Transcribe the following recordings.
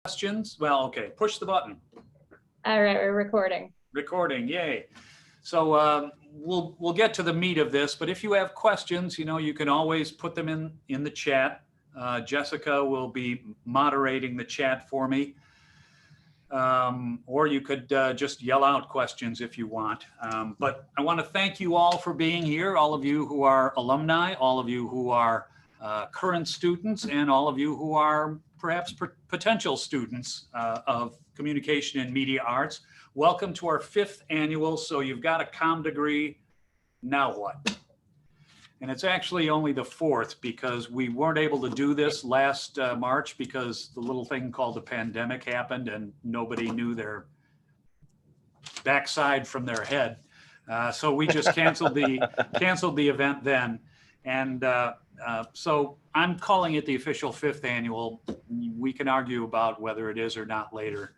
Questions? Well, okay, push the button. All right, we're recording. Recording, yay. So we'll get to the meat of this, but if you have questions, you can always put them in the chat. Jessica will be moderating the chat for me. Or you could just yell out questions if you want. But I want to thank you all for being here, all of you who are alumni, all of you who are current students, and all of you who are perhaps potential students of communication and media arts. Welcome to our 5th annual So You've Got a Comm Degree, Now What? And it's actually only the 4th because we weren't able to do this last March because the little thing called the pandemic happened and nobody knew their backside from their head. So we just canceled the event then. And so I'm calling it the official 5th annual. We can argue about whether it is or not later.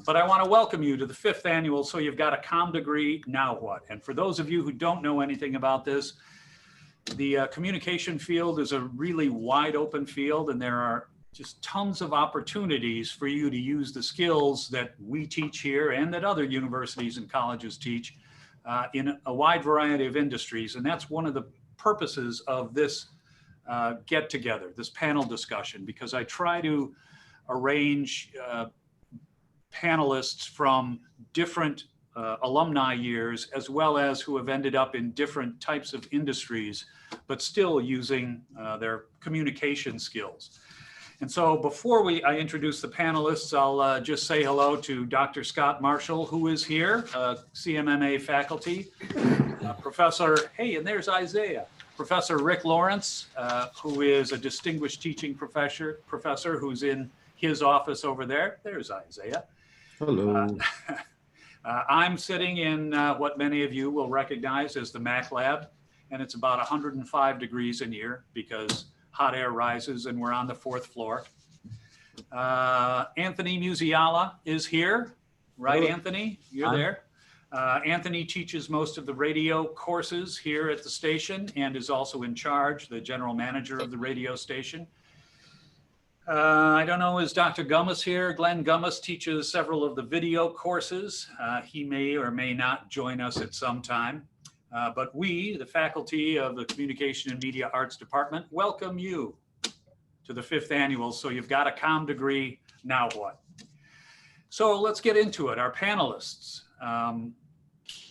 But I want to welcome you to the 5th annual So You've Got a Comm Degree, Now What? And for those of you who don't know anything about this, the communication field is a really wide open field, and there are just tons of opportunities for you to use the skills that we teach here and that other universities and colleges teach in a wide variety of industries. And that's one of the purposes of this get together, this panel discussion, because I try to arrange panelists from different alumni years, as well as who have ended up in different types of industries, but still using their communication skills. And so before I introduce the panelists, I'll just say hello to Dr. Scott Marshall, who is here, CMMA faculty, Professor, hey, and there's Isaiah. Professor Rick Lawrence, who is a distinguished teaching professor who's in his office over there. There's Isaiah. Hello. I'm sitting in what many of you will recognize as the Mac Lab, and it's about 105 degrees in here because hot air rises and we're on the 4th floor. Anthony Musiala is here, right? Hello. Anthony, you're there. Anthony teaches most of the radio courses here at the station and is also in charge, the general manager of the radio station. I don't know, is Dr. Gummas here? Glenn Gummas teaches several of the video courses. He may or may not join us at some time. But we, the faculty of the Communication and Media Arts Department, welcome you to the 5th annual So You've Got a Comm Degree, Now What? So let's get into it. Our panelists,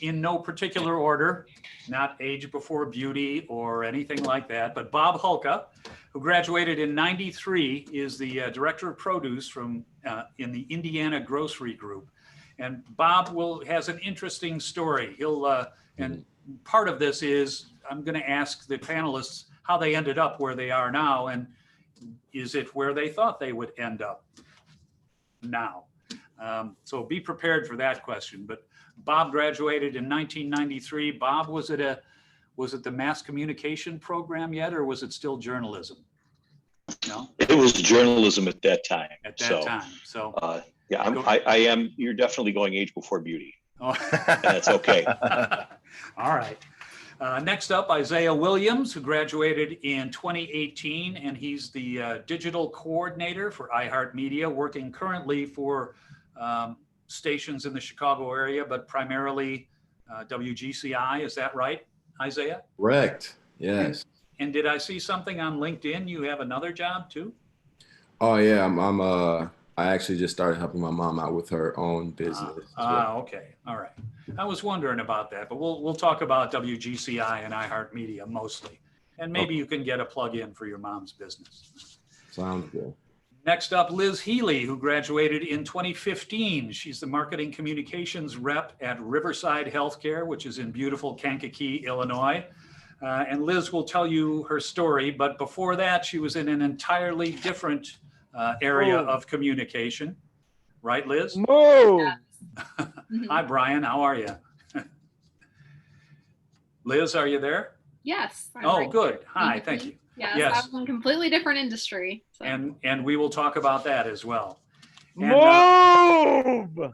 in no particular order, not age before beauty or anything like that, but Bob Hulka, who graduated in '93, is the director of produce in the Indiana Grocery Group. And Bob has an interesting story. And part of this is I'm going to ask the panelists how they ended up where they are now, and is it where they thought they would end up now? So be prepared for that question. But Bob graduated in 1993. Bob, was it the Mass Communication program yet, or was it still journalism? No? It was journalism at that time. At that time. So yeah, I am. You're definitely going age before beauty. Oh. That's okay. All right. Next up, Isaiah Williams, who graduated in 2018, and he's the digital coordinator for iHeartMedia, working currently for stations in the Chicago area, but primarily WGCI. Is that right, Isaiah? Correct. Yes. And did I see something on LinkedIn? You have another job too? Oh yeah, I actually just started helping my mom out with her own business. Okay. All right. I was wondering about that, but we'll talk about WGCI and iHeartMedia mostly. And maybe you can get a plug in for your mom's business. Sounds good. Next up, Liz Healy, who graduated in 2015. She's the marketing communications rep at Riverside Healthcare, which is in beautiful Kankakee, Illinois. And Liz will tell you her story, but before that, she was in an entirely different area of communication. Right, Liz? Move! Hi, Brian. How are you? Liz, are you there? Yes. Oh, good. Hi, thank you. Yes. I was in a completely different industry. So. And we will talk about that as well. And, move!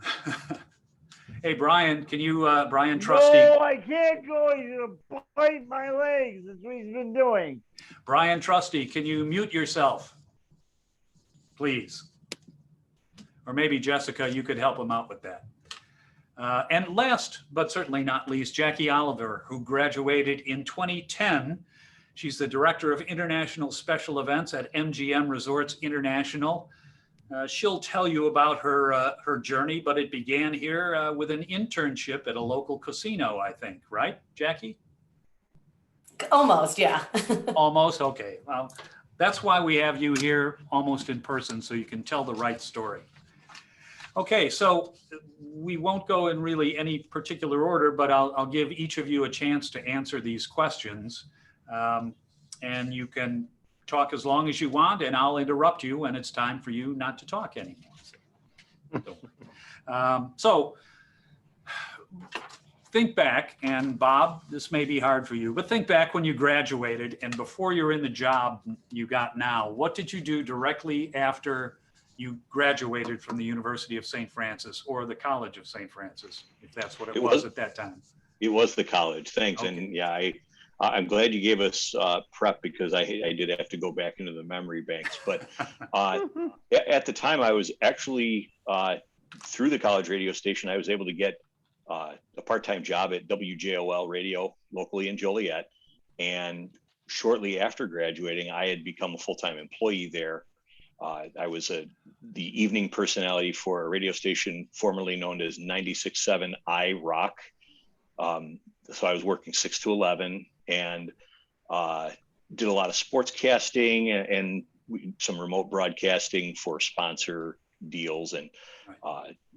Hey, Brian, can you, Brian Trusty? No, I can't go. He's going to bite my legs. That's what he's been doing. Brian Trusty, can you mute yourself? Please. Or maybe Jessica, you could help him out with that. And last, but certainly not least, Jackie Oliver, who graduated in 2010. She's the Director of International Special Events at MGM Resorts International. She'll tell you about her journey, but it began here with an internship at a local casino, I think, right, Jackie? Almost, yeah. Almost, okay. Well, that's why we have you here almost in person, so you can tell the right story. Okay, so we won't go in really any particular order, but I'll give each of you a chance to answer these questions. And you can talk as long as you want, and I'll interrupt you when it's time for you not to talk anymore. So think back, and Bob, this may be hard for you, but think back when you graduated and before you're in the job you got now. What did you do directly after you graduated from the University of St. Francis or the College of St. Francis, if that's what it was at that time? It was the college. Thanks. Okay. And yeah, I'm glad you gave us prep because I did have to go back into the memory banks. But at the time, I was actually through the college radio station, I was able to get a part-time job at WJOL radio locally in Joliet. And shortly after graduating, I had become a full-time employee there. I was the evening personality for a radio station formerly known as 96.7 iRock. So I was working 6 to 11 and did a lot of sportscasting and some remote broadcasting for sponsor deals and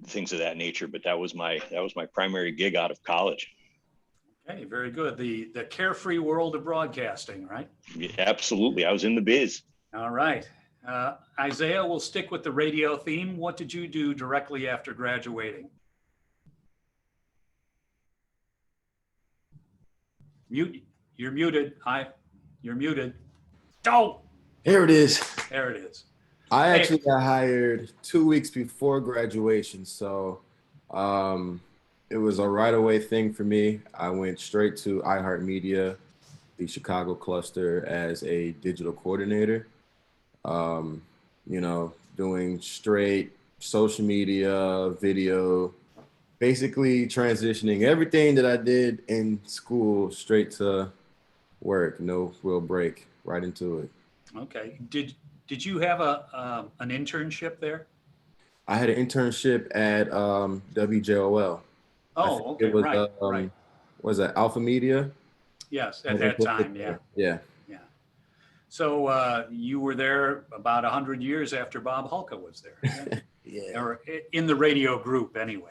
things of that nature. But that was my primary gig out of college. Okay, very good. The carefree world of broadcasting, right? Yeah, absolutely. I was in the biz. All right. Isaiah, we'll stick with the radio theme. What did you do directly after graduating? Mute. You're muted. You're muted. Oh! Here it is. There it is. I actually got hired 2 weeks before graduation, so it was a right away thing for me. I went straight to iHeartMedia, the Chicago cluster, as a digital coordinator. You know, doing straight social media, video, basically transitioning everything that I did in school straight to work. No real break, right into it. Okay. Did you have an internship there? I had an internship at WJOL. Oh, okay, it was, right. What was that, Alpha Media? Yes, at that time, yeah. Yeah. So you were there about 100 years after Bob Hulka was there. Yeah. Or in the radio group anyway.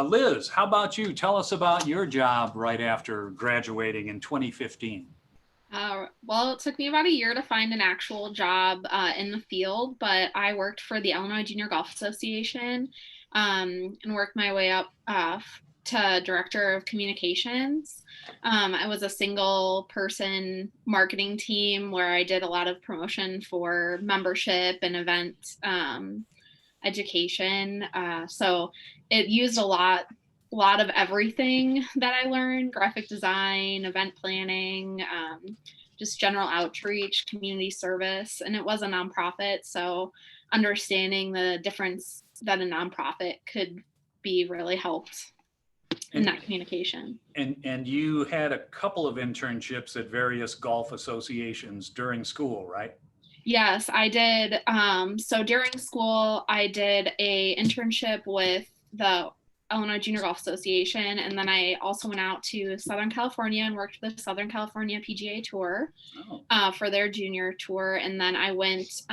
Liz, how about you? Tell us about your job right after graduating in 2015. Well, it took me about a year to find an actual job in the field, but I worked for the Illinois Junior Golf Association and worked my way up to Director of Communications. I was a single person marketing team where I did a lot of promotion for membership and event education. So it used a lot of everything that I learned: graphic design, event planning, just general outreach, community service. And it was a nonprofit, so understanding the difference that a nonprofit could be really helped in that communication. And you had a couple of internships at various golf associations during school, right? Yes, I did. So during school, I did a internship with the Illinois Junior Golf Association, and then I also went out to Southern California and worked with the Southern California PGA Tour for their junior tour. And then I went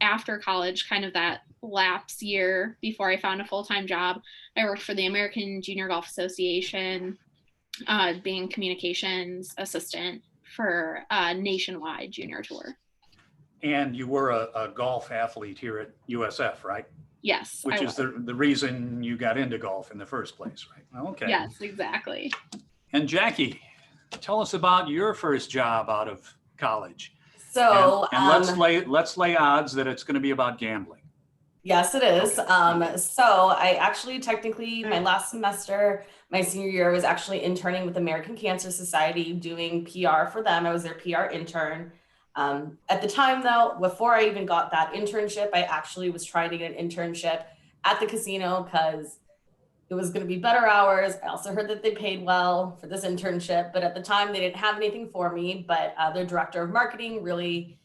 after college, kind of that lapse year before I found a full-time job. I worked for the American Junior Golf Association, being communications assistant for a nationwide junior tour. And you were a golf athlete here at USF, right? Yes. Which is the reason you got into golf in the first place, right? Okay. Yes, exactly. And Jackie, tell us about your first job out of college. So and let's lay odds that it's going to be about gambling. yes, it is. So I actually technically my last semester, my senior year, I was actually interning with American Cancer Society doing PR for them. I was their PR intern. At the time though, before I even got that internship, I actually was trying to get an internship at the casino because it was going to be better hours. I also heard that they paid well for this internship, but at the time they didn't have anything for me, but their director of marketing really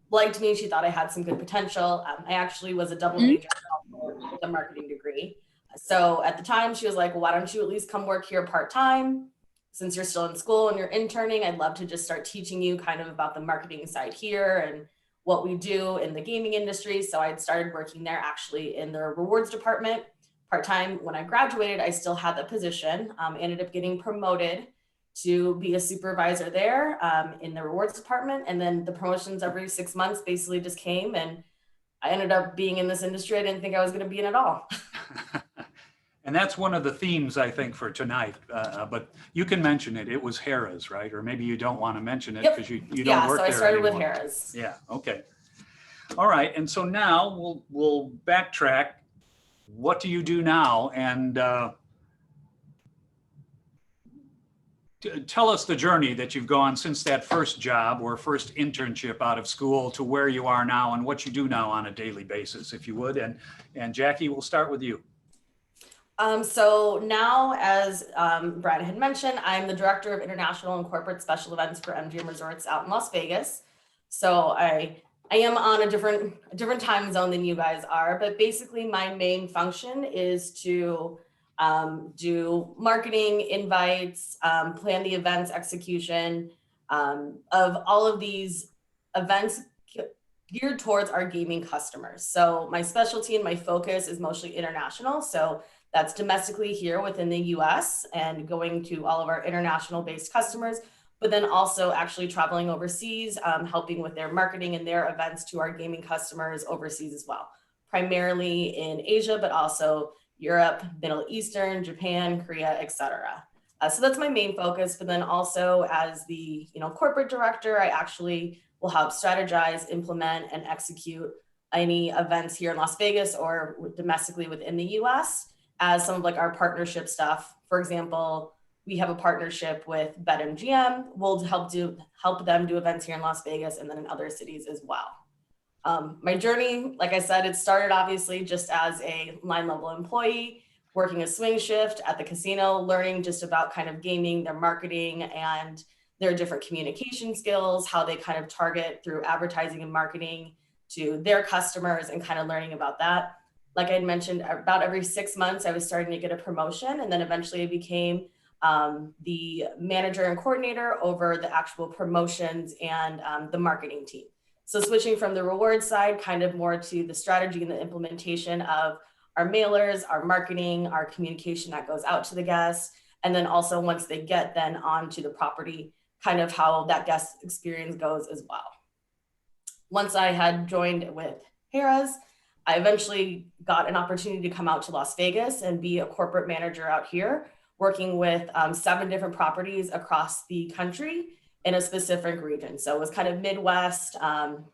liked me. She thought I had some good potential. I actually was a double major with a marketing degree. So at the time she was like, well, why don't you at least come work here part-time? Since you're still in school and you're interning, I'd love to just start teaching you kind of about the marketing side here and what we do in the gaming industry. So I started working there actually in the rewards department part-time. When I graduated, I still had the position, ended up getting promoted to be a supervisor there in the rewards department. And then the promotions every 6 months basically just came, and I ended up being in this industry I didn't think I was going to be in at all. And that's one of the themes, I think, for tonight. But you can mention it. It was Harrah's, right? Or maybe you don't want to mention it because you don't work there anymore. Yeah, so I started with Harrah's. Yeah, okay. All right, and so now we'll backtrack. What do you do now? And tell us the journey that you've gone since that first job or first internship out of school to where you are now and what you do now on a daily basis, if you would. And Jackie, we'll start with you. So now, as Brad had mentioned, I'm the Director of International and Corporate Special Events for MGM Resorts out in Las Vegas. So I am on a different time zone than you guys are, but basically my main function is to do marketing, invites, plan the events execution of all of these events geared towards our gaming customers. So my specialty and my focus is mostly international. So that's domestically here within the US and going to all of our international based customers, but then also actually traveling overseas, helping with their marketing and their events to our gaming customers overseas as well, primarily in Asia, but also Europe, Middle Eastern, Japan, Korea, etc. So that's my main focus. But then also as the corporate director, I actually will help strategize, implement, and execute any events here in Las Vegas or domestically within the US as some of like our partnership stuff. For example, we have a partnership with BetMGM. We'll help them do events here in Las Vegas and then in other cities as well. My journey, like I said, it started obviously just as a line level employee, working a swing shift at the casino, learning just about kind of gaming, their marketing and their different communication skills, how they kind of target through advertising and marketing to their customers and kind of learning about that. Like I had mentioned, about every 6 months, I was starting to get a promotion, and then eventually I became the manager and coordinator over the actual promotions and the marketing team. So switching from the reward side, kind of more to the strategy and the implementation of our mailers, our marketing, our communication that goes out to the guests, and then also once they get then onto the property, kind of how that guest experience goes as well. Once I had joined with Harrah's, I eventually got an opportunity to come out to Las Vegas and be a corporate manager out here, working with 7 different properties across the country in a specific region. So it was kind of Midwestern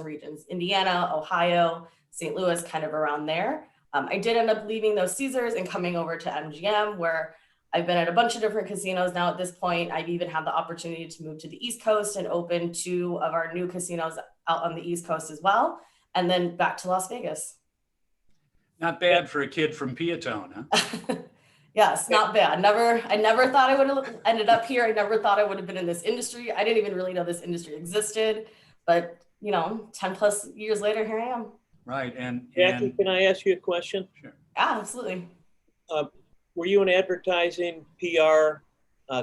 regions, Indiana, Ohio, St. Louis, kind of around there. I did end up leaving those Caesars and coming over to MGM, where I've been at a bunch of different casinos now at this point. I've even had the opportunity to move to the East Coast and open 2 of our new casinos out on the East Coast as well. And then back to Las Vegas. Not bad for a kid from Peatone, huh? Yes, not bad. I never thought I would have ended up here. I never thought I would have been in this industry. I didn't even really know this industry existed. But, 10 plus years later, here I am. Right. And Jackie, can I ask you a question? Sure. Yeah, absolutely. Were you an advertising PR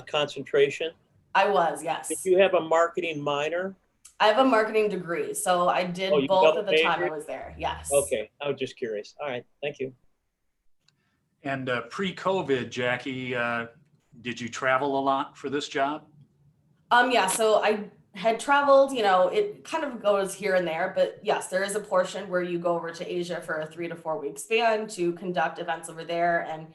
concentration? I was, yes. Did you have a marketing minor? I have a marketing degree, so I did both at the time I was there. Yes. Okay, I was just curious. All right, thank you. And pre-COVID, Jackie, did you travel a lot for this job? Yeah, so I had traveled, it kind of goes here and there, but yes, there is a portion where you go over to Asia for a 3 to 4 week span to conduct events over there. And,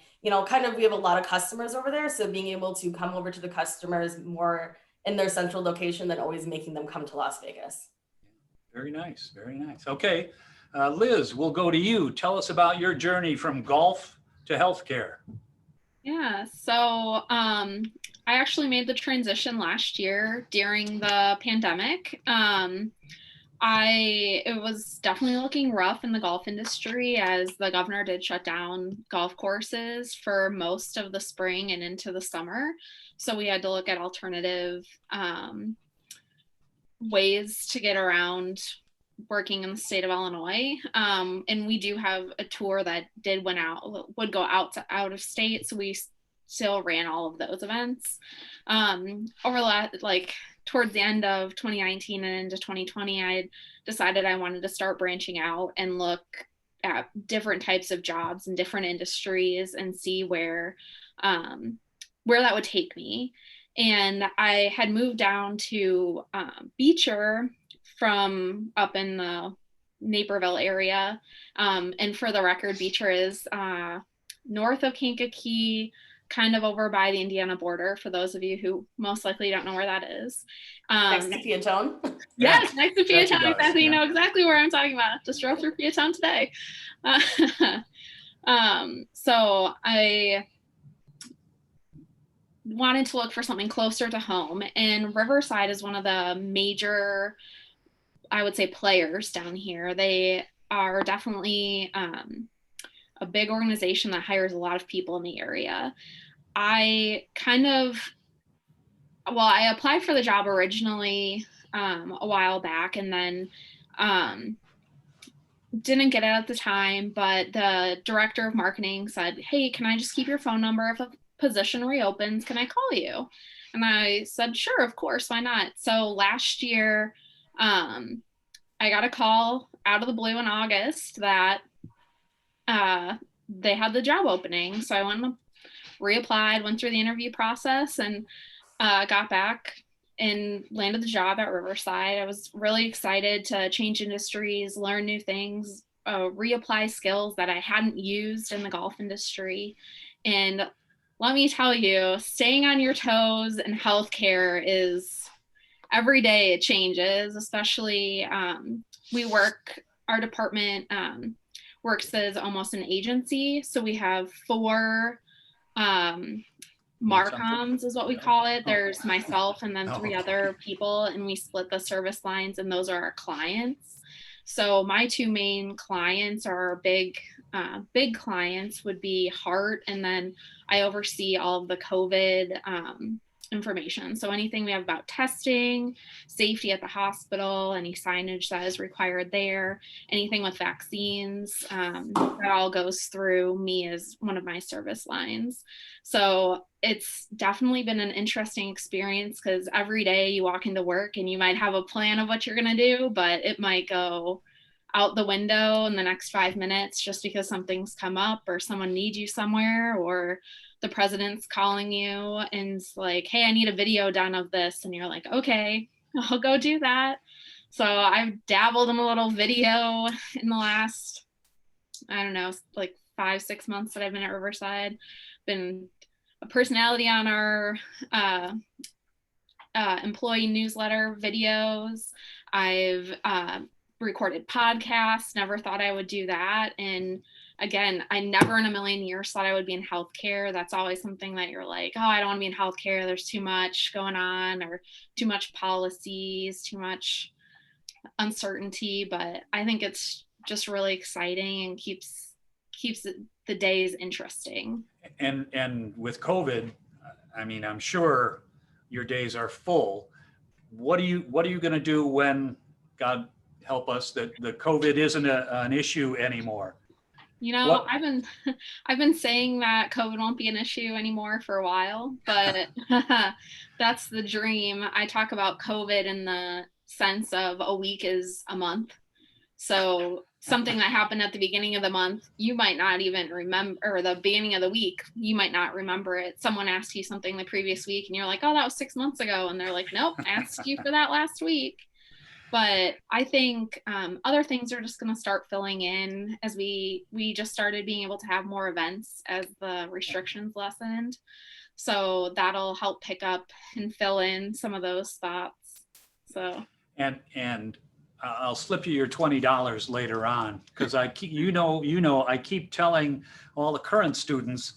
kind of, we have a lot of customers over there. So being able to come over to the customers more in their central location than always making them come to Las Vegas. Very nice. Very nice. Okay. Liz, we'll go to you. Tell us about your journey from golf to healthcare. Yeah, so I I actually made the transition last year during the pandemic. It was definitely looking rough in the golf industry as the governor did shut down golf courses for most of the spring and into the summer. So we had to look at alternative ways to get around working in the state of Illinois. And we do have a tour that would go out of state. So we still ran all of those events. Towards the end of 2019 and into 2020, I decided I wanted to start branching out and look at different types of jobs in different industries and see where that would take me. And I had moved down to Beecher from up in the Naperville area. And for the record, Beecher is north of Kankakee, kind of over by the Indiana border, for those of you who most likely don't know where that is. Next to Piatone. Yes, next to Jackie Piatone. does, Exactly, you yeah. know exactly where I'm talking about. Just drove through Piatone today. So I wanted to look for something closer to home, and Riverside is one of the major, I would say, players down here. They are definitely a big organization that hires a lot of people in the area. I applied for the job originally a while back, and then didn't get it at the time, but the director of marketing said, "Hey, can I just keep your phone number? If a position reopens, can I call you?" And I said, "Sure, of course, why not?" So last year, I got a call out of the blue in August that they had the job opening. So I went and reapplied, went through the interview process, and got back and landed the job at Riverside. I was really excited to change industries, learn new things, reapply skills that I hadn't used in the golf industry. And let me tell you, staying on your toes in healthcare is every day it changes, especially our department works as almost an agency. So we have 4 Marcoms is what we call it. There's myself and then 3 other people, and we split the service lines, and those are our clients. So my 2 main clients are big clients would be Heart, and then I oversee all of the COVID information. So anything we have about testing, safety at the hospital, any signage that is required there, anything with vaccines, that all goes through me as one of my service lines. So it's definitely been an interesting experience, because every day you walk into work and you might have a plan of what you're going to do, but it might go out the window in the next 5 minutes just because something's come up or someone needs you somewhere, or the president's calling you and it's like, "Hey, I need a video done of this." And you're like, "Okay, I'll go do that." So I've dabbled in a little video in the last, I don't know, like 5-6 months that I've been at Riverside. Been a personality on our employee newsletter videos. I've recorded podcasts, never thought I would do that. And again, I never in a million years thought I would be in healthcare. That's always something that you're like, "Oh, I don't want to be in healthcare. There's too much going on, or too much policies, too much uncertainty." But I think it's just really exciting and keeps the days interesting. And with COVID, I mean, I'm sure your days are full. What are you going to do when, God help us, that the COVID isn't an issue anymore? You know, I've been saying that COVID won't be an issue anymore for a while, but that's the dream. I talk about COVID in the sense of a week is a month. So something that happened at the beginning of the month, you might not even remember, or the beginning of the week, you might not remember it. Someone asked you something the previous week and you're like, "Oh, that was 6 months ago." And they're like, "Nope, I asked you for that last week." But I think other things are just going to start filling in as we just started being able to have more events as the restrictions lessened. So that'll help pick up and fill in some of those thoughts. So and I'll slip you your $20 later on, because I keep telling all the current students,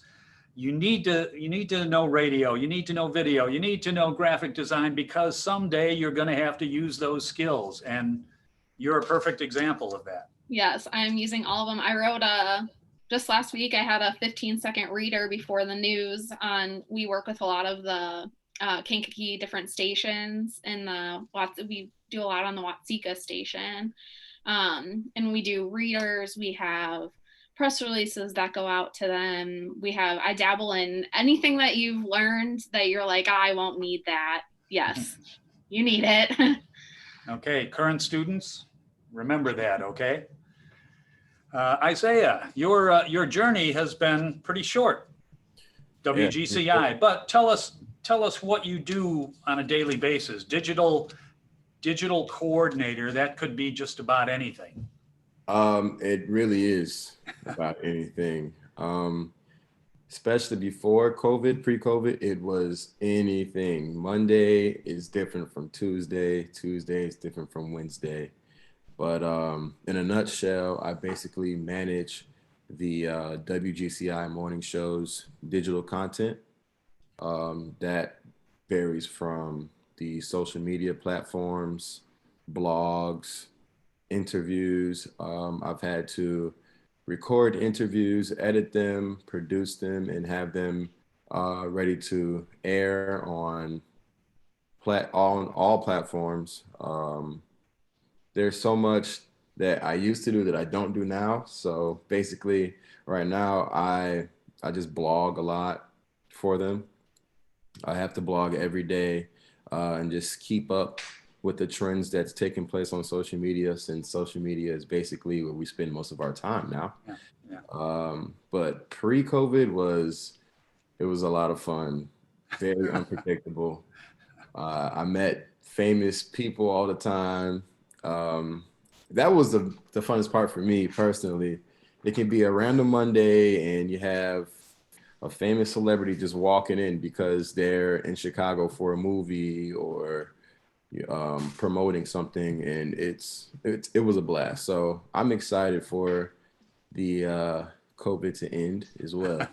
you need to know radio, you need to know video, you need to know graphic design, because someday you're going to have to use those skills, and you're a perfect example of that. Yes, I'm using all of them. I wrote just last week, I had a 15-second reader before the news we work with a lot of the Kankakee different stations, and we do a lot on the Watsika station. And we do readers, we have press releases that go out to them. I dabble in anything that you've learned that you're like, I won't need that. Yes, you need it. Okay, current students, remember that, okay? Isaiah, your journey has been pretty short, WGCI, but tell us what you do on a daily basis. Digital coordinator, that could be just about anything. It really is about anything. Especially before COVID, pre-COVID, it was anything. Monday is different from Tuesday. Tuesday is different from Wednesday. But in a nutshell, I basically manage the WGCI morning show's digital content. That varies from the social media platforms, blogs, interviews. I've had to record interviews, edit them, produce them, and have them ready to air on all platforms. There's so much that I used to do that I don't do now. So basically, right now, I just blog a lot for them. I have to blog every day and just keep up with the trends that's taking place on social media, since social media is basically where we spend most of our time now. Yeah. But pre-COVID it was a lot of fun, very unpredictable. I met famous people all the time. That was the funnest part for me personally. It can be a random Monday and you have a famous celebrity just walking in because they're in Chicago for a movie or promoting something, and it was a blast. So I'm excited for the COVID to end as well.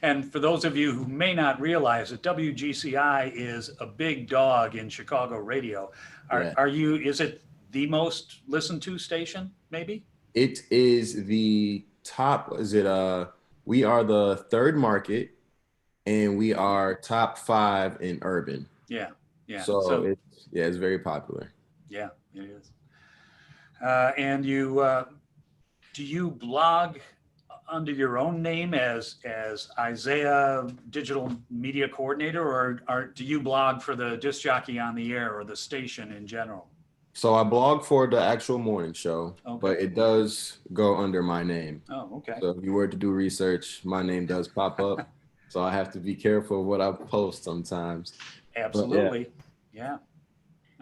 And for those of you who may not realize it, WGCI is a big dog in Chicago radio. Is it the most listened to station, maybe? It is the top, we are the third market, and we are top 5 in urban. Yeah. So it's very popular. Yeah, it is. And do you blog under your own name as Isaiah Digital Media Coordinator, or do you blog for the Disc Jockey on the Air or the station in general? So I blog for the actual morning show, Okay. but it does go under my name. Oh, okay. So if you were to do research, my name does pop up. So I have to be careful of what I post sometimes. Absolutely. Yeah.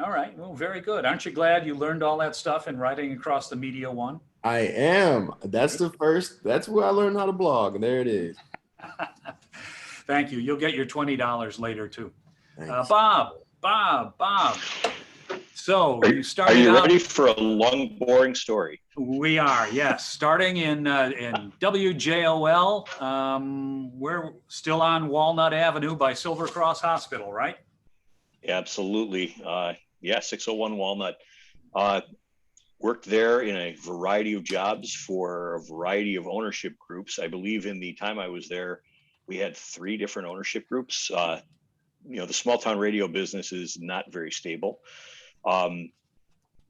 All right. Well, very good. Aren't you glad you learned all that stuff in writing across the Media One? I am. That's where I learned how to blog. And there it is. Thank you. You'll get your $20 later too. Thanks. Bob. So you started. Are you ready for a long, boring story? We are, yes. Starting in WJOL. We're still on Walnut Avenue by Silver Cross Hospital, right? Absolutely. 601 Walnut. Worked there in a variety of jobs for a variety of ownership groups. I believe in the time I was there, we had 3 different ownership groups. The small town radio business is not very stable.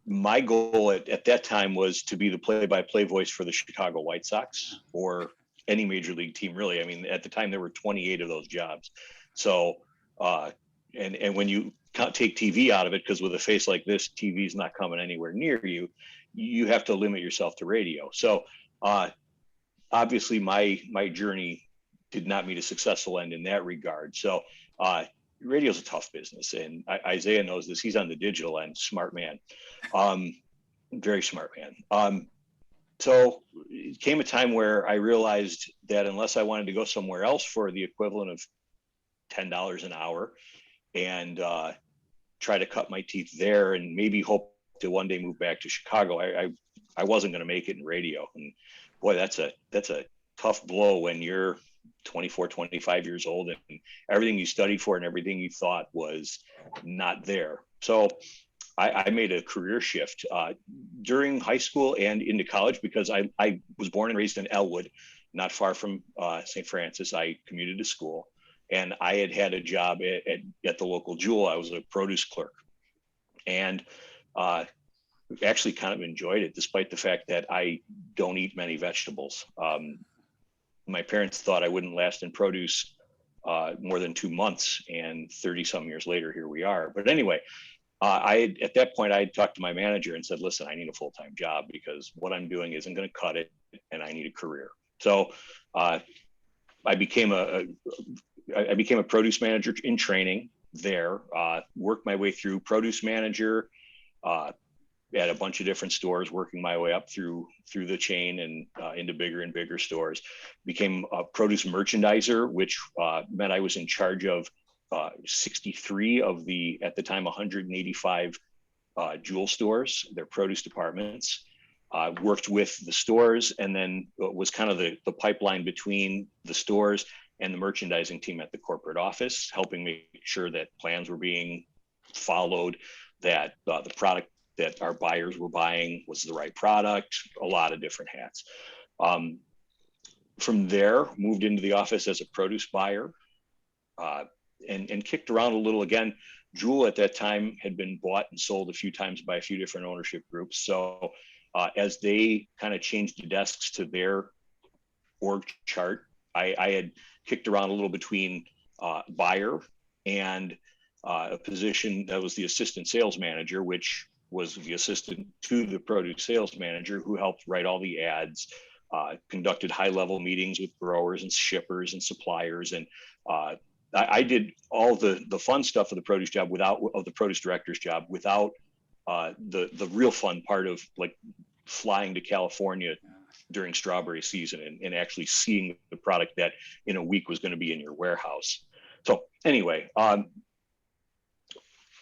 My goal at that time was to be the play-by-play voice for the Chicago White Sox or any major league team, really. I mean, at the time there were 28 of those jobs. So, and when you take TV out of it, because with a face like this, TV is not coming anywhere near you, you have to limit yourself to radio. So, obviously my journey did not meet a successful end in that regard. So, radio is a tough business, and Isaiah knows this. He's on the digital end, smart man, very smart man. So it came a time where I realized that unless I wanted to go somewhere else for the equivalent of $10 an hour and try to cut my teeth there and maybe hope to one day move back to Chicago, I wasn't going to make it in radio. And boy, that's a tough blow when you're 24, 25 years old, and everything you studied for and everything you thought was not there. So I made a career shift during high school and into college because I was born and raised in Elwood, not far from St. Francis. I commuted to school, and I had a job at the local Jewel. I was a produce clerk, and actually kind of enjoyed it, despite the fact that I don't eat many vegetables. My parents thought I wouldn't last in produce more than 2 months, and 30 some years later, here we are. But anyway, at that point, I talked to my manager and said, listen, I need a full-time job because what I'm doing isn't going to cut it, and I need a career. So I became a produce manager in training there, worked my way through produce manager at a bunch of different stores, working my way up through the chain and into bigger and bigger stores. Became a produce merchandiser, which meant I was in charge of 63 of the, at the time, 185 Jewel stores, their produce departments. Worked with the stores, and then was kind of the pipeline between the stores and the merchandising team at the corporate office, helping make sure that plans were being followed, that the product that our buyers were buying was the right product, a lot of different hats. From there, moved into the office as a produce buyer, and kicked around a little again. Jewel at that time had been bought and sold a few times by a few different ownership groups. So as they kind of changed the desks to their org chart, I had kicked around a little between buyer and a position that was the assistant sales manager, which was the assistant to the produce sales manager, who helped write all the ads, conducted high-level meetings with growers and shippers and suppliers. And I did all the fun stuff of the produce job of the produce director's job, without the real fun part of like flying to California during strawberry season and actually seeing the product that in a week was going to be in your warehouse. So anyway,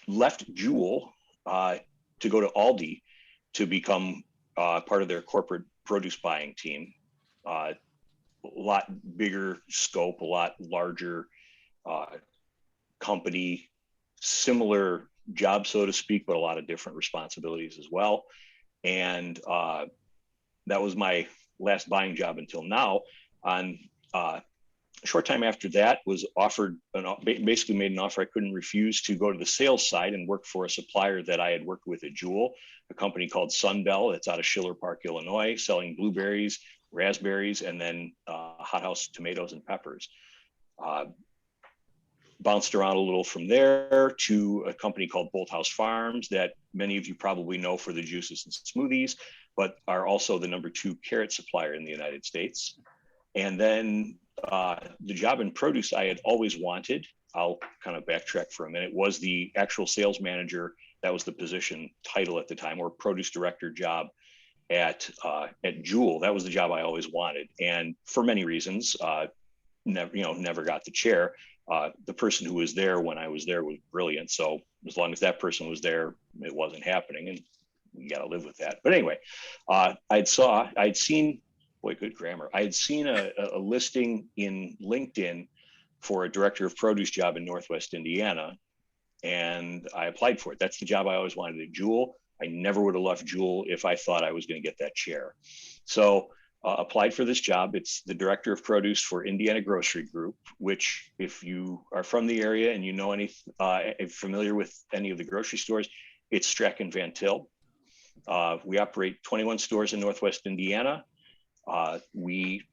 left Jewel to go to Aldi to become part of their corporate produce buying team. A lot bigger scope, a lot larger company, similar job, so to speak, but a lot of different responsibilities as well. And that was my last buying job until now. On a short time after that, was offered, basically made an offer I couldn't refuse, to go to the sales side and work for a supplier that I had worked with at Jewel, a company called Sunbell that's out of Schiller Park, Illinois, selling blueberries, raspberries, and then hothouse tomatoes and peppers. Bounced around a little from there to a company called Bolthouse Farms that many of you probably know for the juices and smoothies, but are also the #2 carrot supplier in the United States. And then the job in produce I had always wanted, I'll kind of backtrack for a minute, was the actual sales manager. That was the position title at the time, or produce director job at Jewel. That was the job I always wanted. And for many reasons, never got the chair. The person who was there when I was there was brilliant. So as long as that person was there, it wasn't happening, and you got to live with that. But anyway, I'd seen, boy, good grammar. I had seen a listing in LinkedIn for a director of produce job in Northwest Indiana, and I applied for it. That's the job I always wanted at Jewel. I never would have left Jewel if I thought I was going to get that chair. So applied for this job. It's the director of produce for Indiana Grocery Group, which, if you are from the area and you know familiar with any of the grocery stores, it's Strachan Van Til. We operate 21 stores in Northwest Indiana. We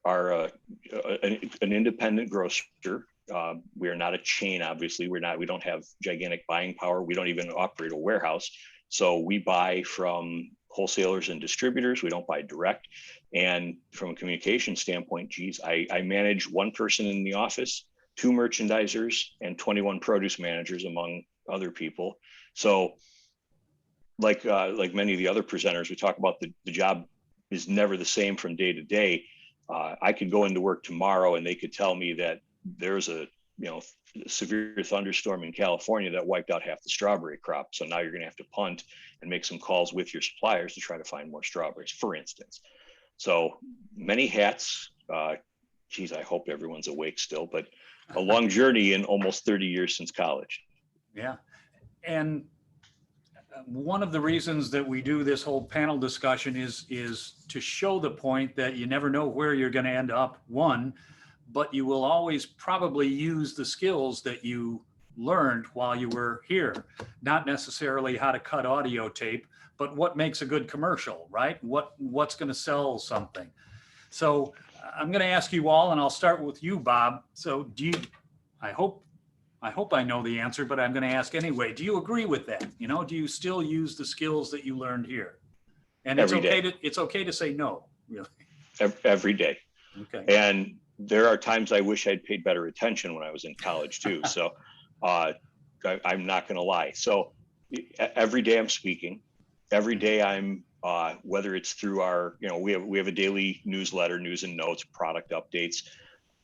are an independent grocer. We are not a chain, obviously. We don't have gigantic buying power. We don't even operate a warehouse. So we buy from wholesalers and distributors. We don't buy direct. And from a communication standpoint, I manage one person in the office, 2 merchandisers, and 21 produce managers, among other people. So like many of the other presenters, we talk about the job is never the same from day to day. I could go into work tomorrow and they could tell me that there's a severe thunderstorm in California that wiped out half the strawberry crop. So now you're going to have to punt and make some calls with your suppliers to try to find more strawberries, for instance. So many hats, geez, I hope everyone's awake still, but a long journey in almost 30 years since college. Yeah. And one of the reasons that we do this whole panel discussion is to show the point that you never know where you're going to end up, one, but you will always probably use the skills that you learned while you were here, not necessarily how to cut audio tape, but what makes a good commercial, right? What's going to sell something. So I'm going to ask you all, and I'll start with you, Bob. So I hope I know the answer, but I'm going to ask anyway. Do you agree with that? You know, do you still use the skills that you learned here? And it's okay to say no, really. Every day. Okay. And there are times I wish I'd paid better attention when I was in college too. So I'm not going to lie. So every day I'm speaking. Every day I'm whether it's through our, we have a daily newsletter, news and notes, product updates.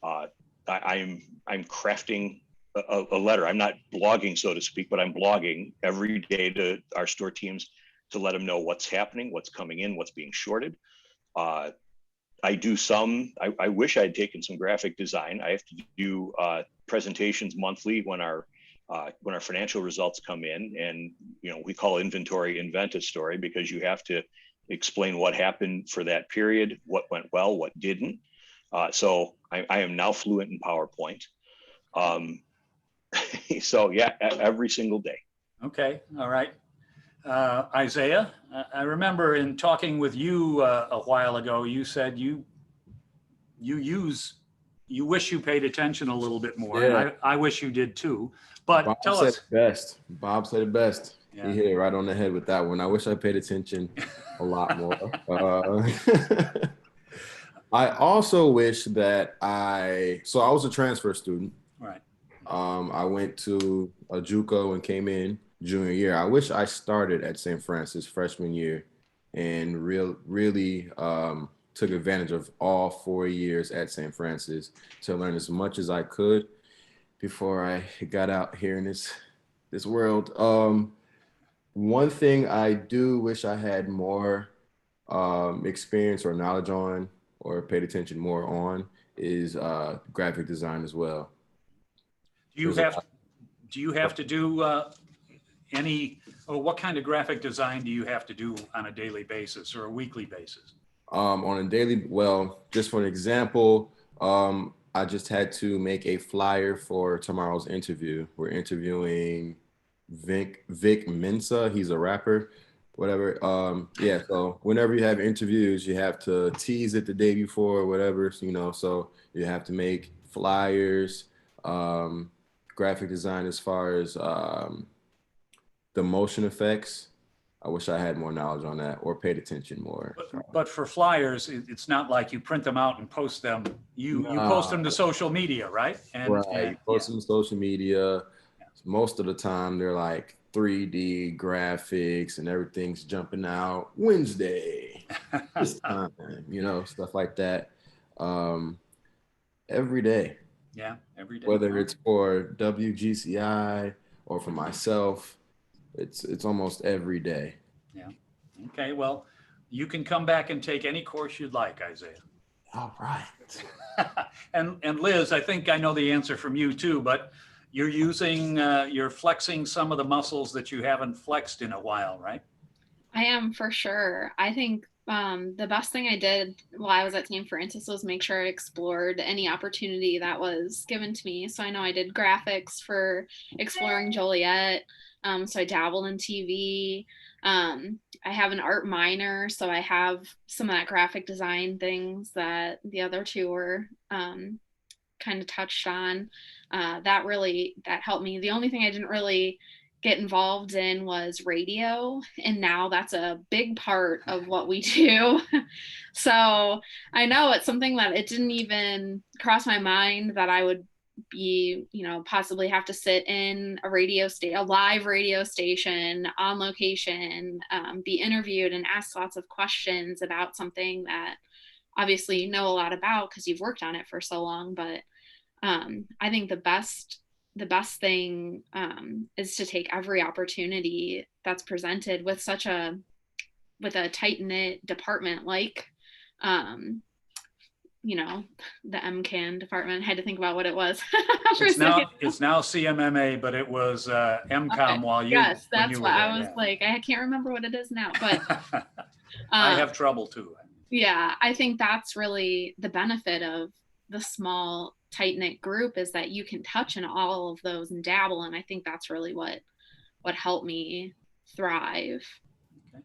I'm crafting a letter. I'm not blogging, so to speak, but I'm blogging every day to our store teams to let them know what's happening, what's coming in, what's being shorted. I do I wish I'd taken some graphic design. I have to do presentations monthly when our financial results come in, and we call inventory invent a story, because you have to explain what happened for that period, what went well, what didn't. So I am now fluent in PowerPoint. So yeah, every single day. Okay. All right. Isaiah, I remember in talking with you a while ago, you said you wish you paid attention a little bit more. Yeah. And I wish you did too. But Bob tell said us. it best. Bob said it best. Yeah. He hit it right on the head with that one. I wish I paid attention a lot more. I also wish that I was a transfer student. Right. I went to a JUCO and came in junior year. I wish I started at St. Francis freshman year and really took advantage of all 4 years at St. Francis to learn as much as I could before I got out here in this world. One thing I do wish I had more experience or knowledge on, or paid attention more on, is graphic design as well. Do you have to do what kind of graphic design do you have to do on a daily basis or a weekly basis? On a daily, just for an example, I just had to make a flyer for tomorrow's interview. We're interviewing Vic Mensa. He's a rapper, whatever. Yeah, so whenever you have interviews, you have to tease it the day before or whatever, so you have to make flyers, graphic design as far as the motion effects. I wish I had more knowledge on that or paid attention more. But for flyers, it's not like you print them out and post them. You post them to social media, right? Right. Post them to social media. Most of the time, they're like 3D graphics and everything's jumping out Wednesday, this time, stuff like that. Every day. Yeah, every day. Whether it's for WGCI or for myself, it's almost every day. Yeah. Okay. Well, you can come back and take any course you'd like, Isaiah. All right. And Liz, I think I know the answer from you too, but you're flexing some of the muscles that you haven't flexed in a while, right? I am, for sure. I think the best thing I did while I was at St. Francis was make sure I explored any opportunity that was given to me. So I know I did graphics for Exploring Joliet. So I dabbled in TV. I have an art minor, so I have some of that graphic design things that the other two were kind of touched on. That helped me. The only thing I didn't really get involved in was radio, and now that's a big part of what we do. So I know it's something that it didn't even cross my mind that I would be, possibly have to sit in a live radio station on location, be interviewed and asked lots of questions about something that obviously you know a lot about because you've worked on it for so long. But I think the best thing is to take every opportunity that's presented with a tight-knit department like the MCAN department. I had to think about what it was for a It's now, second. it's now CMMA, but it was MCOM while you, Yes, when that's you were what there, I was like. I can't remember what it is now, but I have trouble too. yeah, I think that's really the benefit of the small, tight-knit group, is that you can touch in all of those and dabble. And I think that's really what helped me thrive. Okay.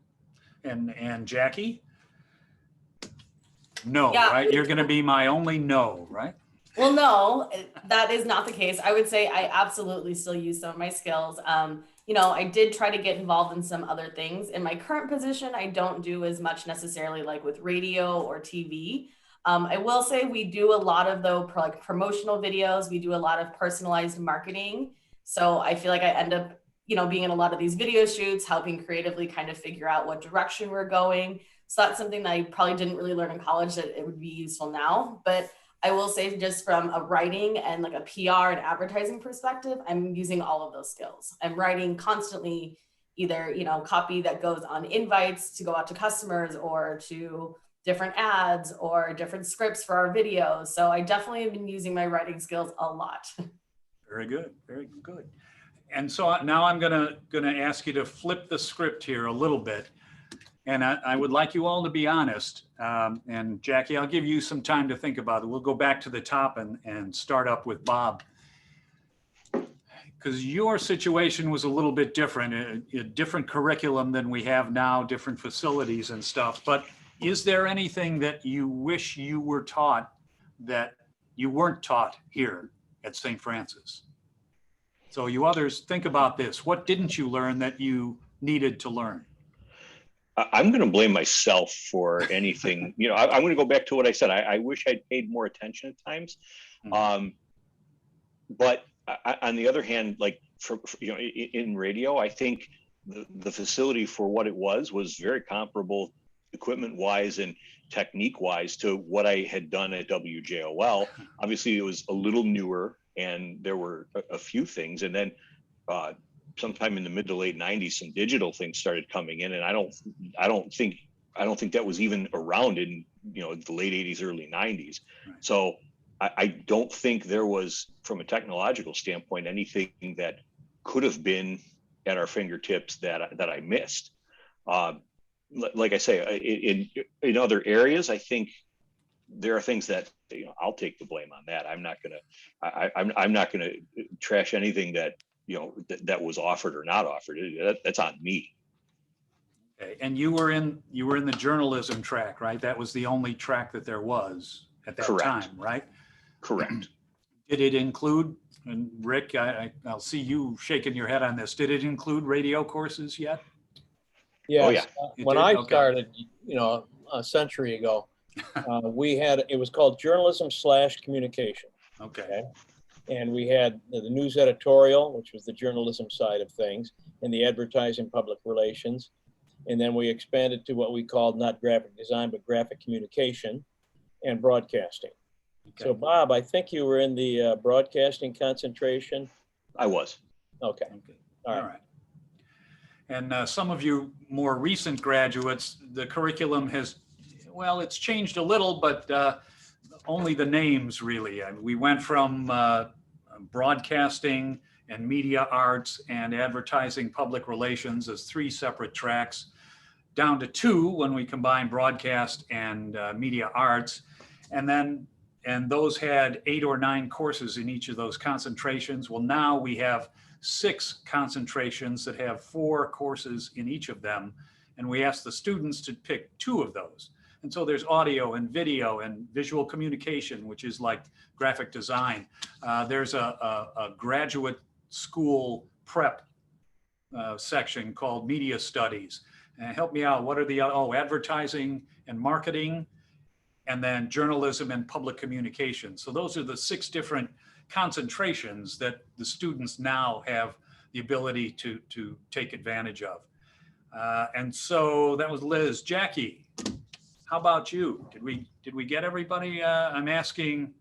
And Jackie? No, Yeah. right? You're going to be my only no, right? Well, no, that is not the case. I would say I absolutely still use some of my skills. I did try to get involved in some other things. In my current position, I don't do as much necessarily like with radio or TV. I will say we do a lot of like promotional videos. We do a lot of personalized marketing. So I feel like I end up, being in a lot of these video shoots, helping creatively kind of figure out what direction we're going. So that's something that I probably didn't really learn in college that it would be useful now. But I will say, just from a writing and like a PR and advertising perspective, I'm using all of those skills. I'm writing constantly, either, copy that goes on invites to go out to customers or to different ads or different scripts for our videos. So I definitely have been using my writing skills a lot. Very good. Very good. And so now I'm going to ask you to flip the script here a little bit. And I would like you all to be honest. And Jackie, I'll give you some time to think about it. We'll go back to the top and start up with Bob. Because your situation was a little bit different, a different curriculum than we have now, different facilities and stuff. But is there anything that you wish you were taught that you weren't taught here at St. Francis? So you others, think about this. What didn't you learn that you needed to learn? I'm going to blame myself for anything. I'm going to go back to what I said. I wish I'd paid more attention at times. But on the other hand, like in radio, I think the facility for what it was very comparable equipment wise and technique wise to what I had done at WJOL. Obviously it was a little newer and there were a few things. And then sometime in the mid to late 90s, some digital things started coming in. And I don't think that was even around in, the late 80s, early 90s. Right. So I don't think there was, from a technological standpoint, anything that could have been at our fingertips that I missed. Like I say, in other areas, I think there are things that I'll take the blame on that. I'm not gonna trash anything that that was offered or not offered. That's on me. Okay. And you were in the journalism track, right? That was the only track that there was at that Correct. time, right? Correct. Did it include, and Rick, I'll see you shaking your head on this. Did it include radio courses yet? Yes. Oh, yeah. When did? I Okay. started, a century ago, it was called journalism/communication. Okay. And we had the news editorial, which was the journalism side of things, and the advertising public relations. And then we expanded to what we called not graphic design, but graphic communication and broadcasting. Okay. So Bob, I think you were in the broadcasting concentration. I was. Okay. Okay. All right. All right. And some of you more recent graduates, the curriculum has, it's changed a little, but only the names really. We went from broadcasting and media arts and advertising public relations as 3 separate tracks, down to 2 when we combine broadcast and media arts. And those had 8 or 9 courses in each of those concentrations. Well, now we have 6 concentrations that have 4 courses in each of them. And we ask the students to pick 2 of those. And so there's audio and video and visual communication, which is like graphic design. There's a graduate school prep section called media studies. Help me out. What are the, advertising and marketing, and then journalism and public communication. So those are the 6 different concentrations that the students now have the ability to take advantage of. And so that was Liz. Jackie, how about you? Did we get everybody? I'm asking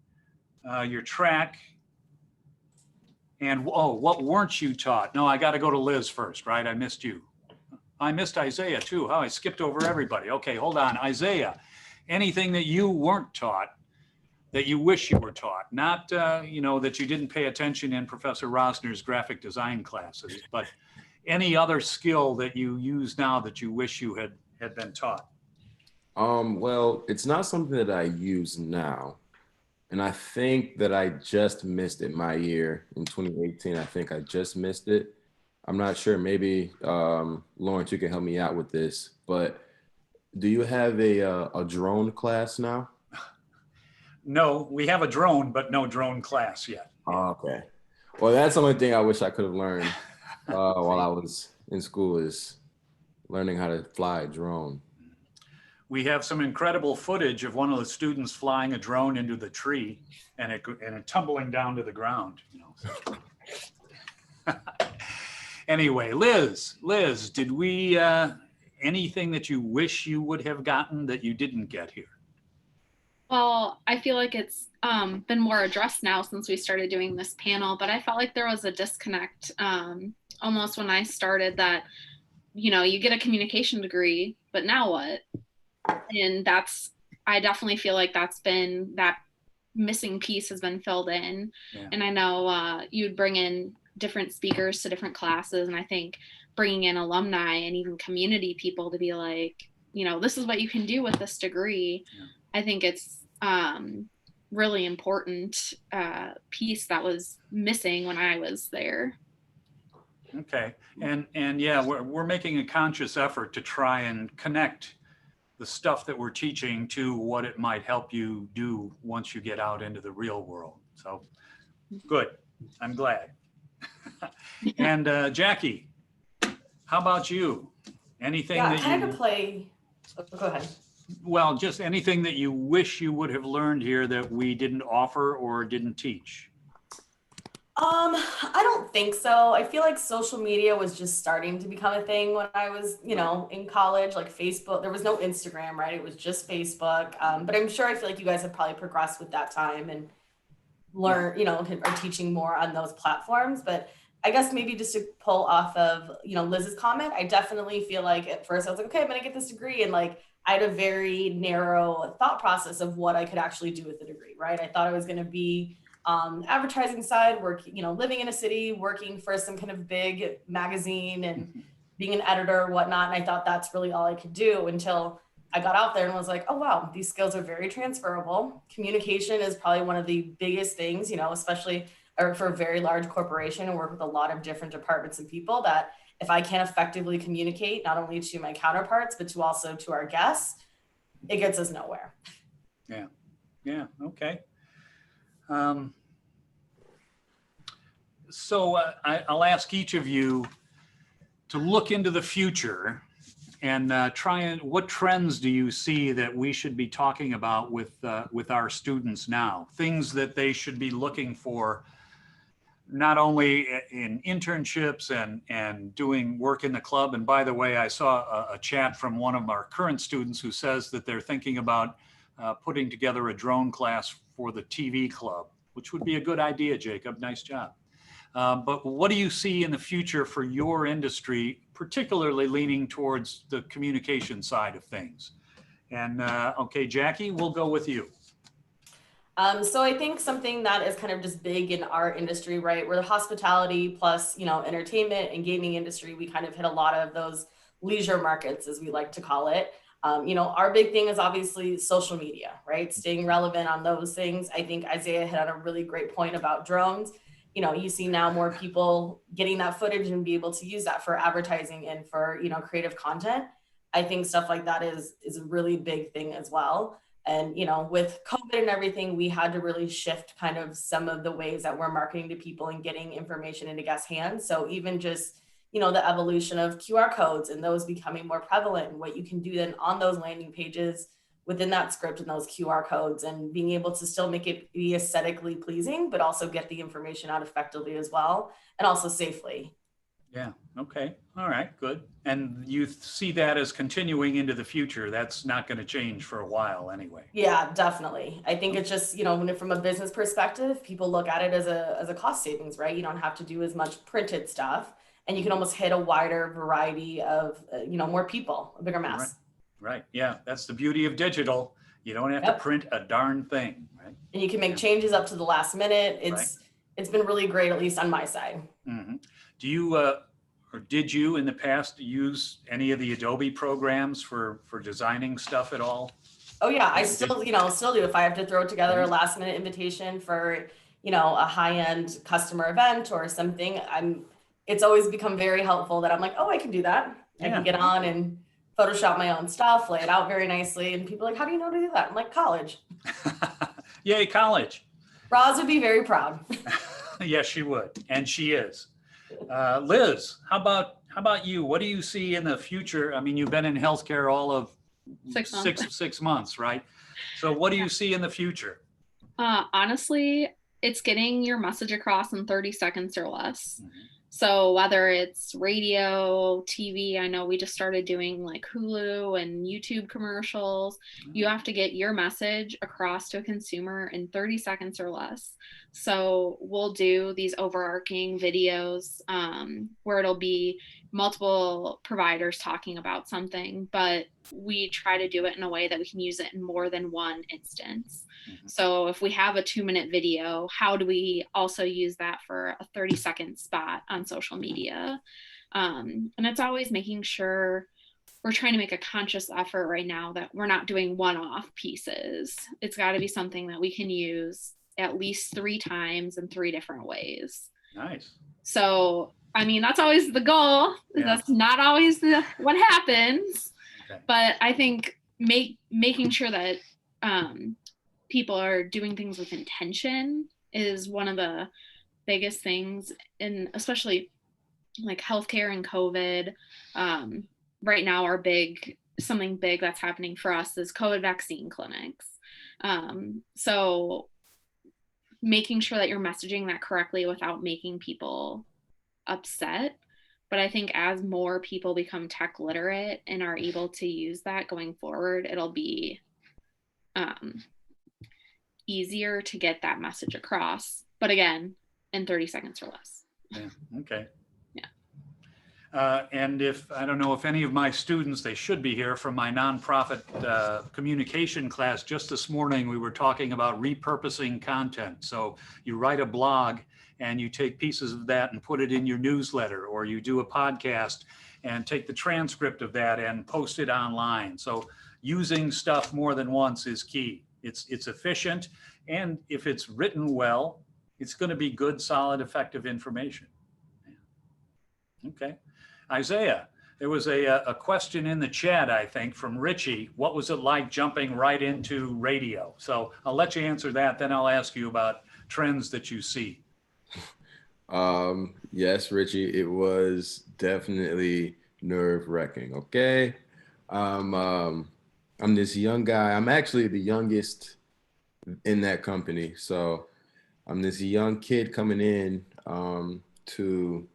your track. And what weren't you taught? No, I got to go to Liz first, right? I missed you. I missed Isaiah too. I skipped over everybody. Okay, hold on. Isaiah, anything that you weren't taught that you wish you were taught, not, you know, that you didn't pay attention in Professor Rosner's graphic design classes, but any other skill that you use now that you wish you had been taught? Well, it's not something that I use now. And I think that I just missed it my year in 2018. I think I just missed it. I'm not sure. Maybe Lawrence, you can help me out with this. But do you have a drone class now? No, we have a drone, but no drone class yet. Oh, okay. Well, that's the only thing I wish I could have learned while I was in school, is learning how to fly a drone. We have some incredible footage of one of the students flying a drone into the tree and it tumbling down to the ground. You know. Anyway, Liz, did we anything that you wish you would have gotten that you didn't get here? Well, I feel like it's been more addressed now since we started doing this panel, but I felt like there was a disconnect almost when I started, that, you know, you get a communication degree, but now what? And I definitely feel like that missing piece has been filled in. Yeah. And I know you'd bring in different speakers to different classes, and I think bringing in alumni and even community people to be like, you know, this is what you can do with this degree. Yeah. I think it's really important piece that was missing when I was there. Okay, and yeah, we're making a conscious effort to try and connect the stuff that we're teaching to what it might help you do once you get out into the real world. So good, I'm glad. And Jackie, how about you? Anything that you kind of play. Oh, go ahead. Well, just anything that you wish you would have learned here that we didn't offer or didn't teach? I don't think so. I feel like social media was just starting to become a thing when I was, you know, in college, like Facebook. There was no Instagram, right? It was just Facebook. But I'm sure I feel like you guys have probably progressed with that time and learn, you know, are teaching more on those platforms. But I guess maybe just to pull off of, you know, Liz's comment, I definitely feel like at first I was like, okay, I'm going to get this degree. And like, I had a very narrow thought process of what I could actually do with the degree, right? I thought I was going to be advertising side, you know, living in a city, working for some kind of big magazine and being an editor or whatnot. And I thought that's really all I could do until I got out there and was like, oh, wow, these skills are very transferable. Communication is probably one of the biggest things, you know, especially for a very large corporation and work with a lot of different departments and people, that if I can't effectively communicate, not only to my counterparts, but to also to our guests, it gets us nowhere. Yeah. Yeah. Okay. So I'll ask each of you to look into the future and what trends do you see that we should be talking about with our students now? Things that they should be looking for, not only in internships and doing work in the club. And by the way, I saw a chat from one of our current students who says that they're thinking about putting together a drone class for the TV club, which would be a good idea, Jacob. Nice job. But what do you see in the future for your industry, particularly leaning towards the communication side of things? And okay, Jackie, we'll go with you. So I think something that is kind of just big in our industry, right? We're the hospitality plus, you know, entertainment and gaming industry. We kind of hit a lot of those leisure markets, as we like to call it. You know, our big thing is obviously social media, right? Staying relevant on those things. I think Isaiah hit on a really great point about drones. You know, you see now more people getting that footage and be able to use that for advertising and for, you know, creative content. I think stuff like that is a really big thing as well. And, you know, with COVID and everything, we had to really shift kind of some of the ways that we're marketing to people and getting information into guests' hands. So even just, you know, the evolution of QR codes and those becoming more prevalent, and what you can do then on those landing pages within that script and those QR codes, and being able to still make it be aesthetically pleasing, but also get the information out effectively as well, and also safely. Yeah. Okay. All right. Good. And you see that as continuing into the future. That's not going to change for a while anyway. Yeah, definitely. I think it's just, you know, from a business perspective, people look at it as a cost savings, right? You don't have to do as much printed stuff, and you can almost hit a wider variety of, you know, more people, a bigger mass. Right. Yeah. That's the beauty of digital. You don't have to print a darn thing, right? and you can make changes up to the last minute. It's been really great, at least on my side. Mm-hmm. Do you or did you in the past use any of the Adobe programs for designing stuff at all? Oh yeah, I still, still do. If I have to throw together a last minute invitation for, a high-end customer event or something, it's always become very helpful that I'm like, oh, I can do that. I can get on and Photoshop my own stuff, lay it out very nicely. And people are like, how do you know to do that? I'm like, college. Yay, college. Roz would be very proud. Yes, she would. And she is. Liz, how about you? What do you see in the future? I mean, you've been in healthcare all of 6 months. 6 months, right? So what do you see in the future? Honestly, it's getting your message across in 30 seconds or less. So whether it's radio, TV, I know we just started doing like Hulu and YouTube commercials. You have to get your message across to a consumer in 30 seconds or less. So we'll do these overarching videos where it'll be multiple providers talking about something, but we try to do it in a way that we can use it in more than one instance. So if we have a 2-minute video, how do we also use that for a 30-second spot on social media? And it's always making sure we're trying to make a conscious effort right now that we're not doing one-off pieces. It's got to be something that we can use at least 3 times in 3 different ways. Nice. So, I mean, that's always the goal. Yeah. That's not always what happens. Okay. But I think making sure that people are doing things with intention is one of the biggest things, and especially like healthcare and COVID. Right now, something big that's happening for us is COVID vaccine clinics. So making sure that you're messaging that correctly without making people upset. But I think as more people become tech literate and are able to use that going forward, it'll be easier to get that message across. But again, in 30 seconds or less. Yeah. Okay. Yeah. And I don't know if any of my students, they should be here from my nonprofit communication class. Just this morning, we were talking about repurposing content. So you write a blog and you take pieces of that and put it in your newsletter, or you do a podcast and take the transcript of that and post it online. So using stuff more than once is key. It's efficient, and if it's written well, it's going to be good, solid, effective information. Okay. Isaiah, there was a question in the chat, I think, from Richie. What was it like jumping right into radio? So I'll let you answer that, then I'll ask you about trends that you see. Yes, Richie, it was definitely nerve-wracking. Okay. I'm this young guy. I'm actually the youngest in that company. So I'm this young kid coming in to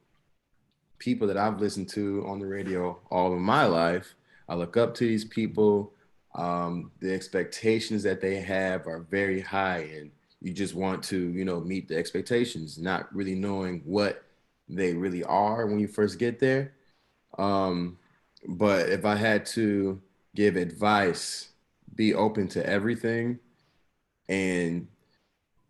people that I've listened to on the radio all of my life. I look up to these people. The expectations that they have are very high, and you just want to, meet the expectations, not really knowing what they really are when you first get there. But if I had to give advice, be open to everything and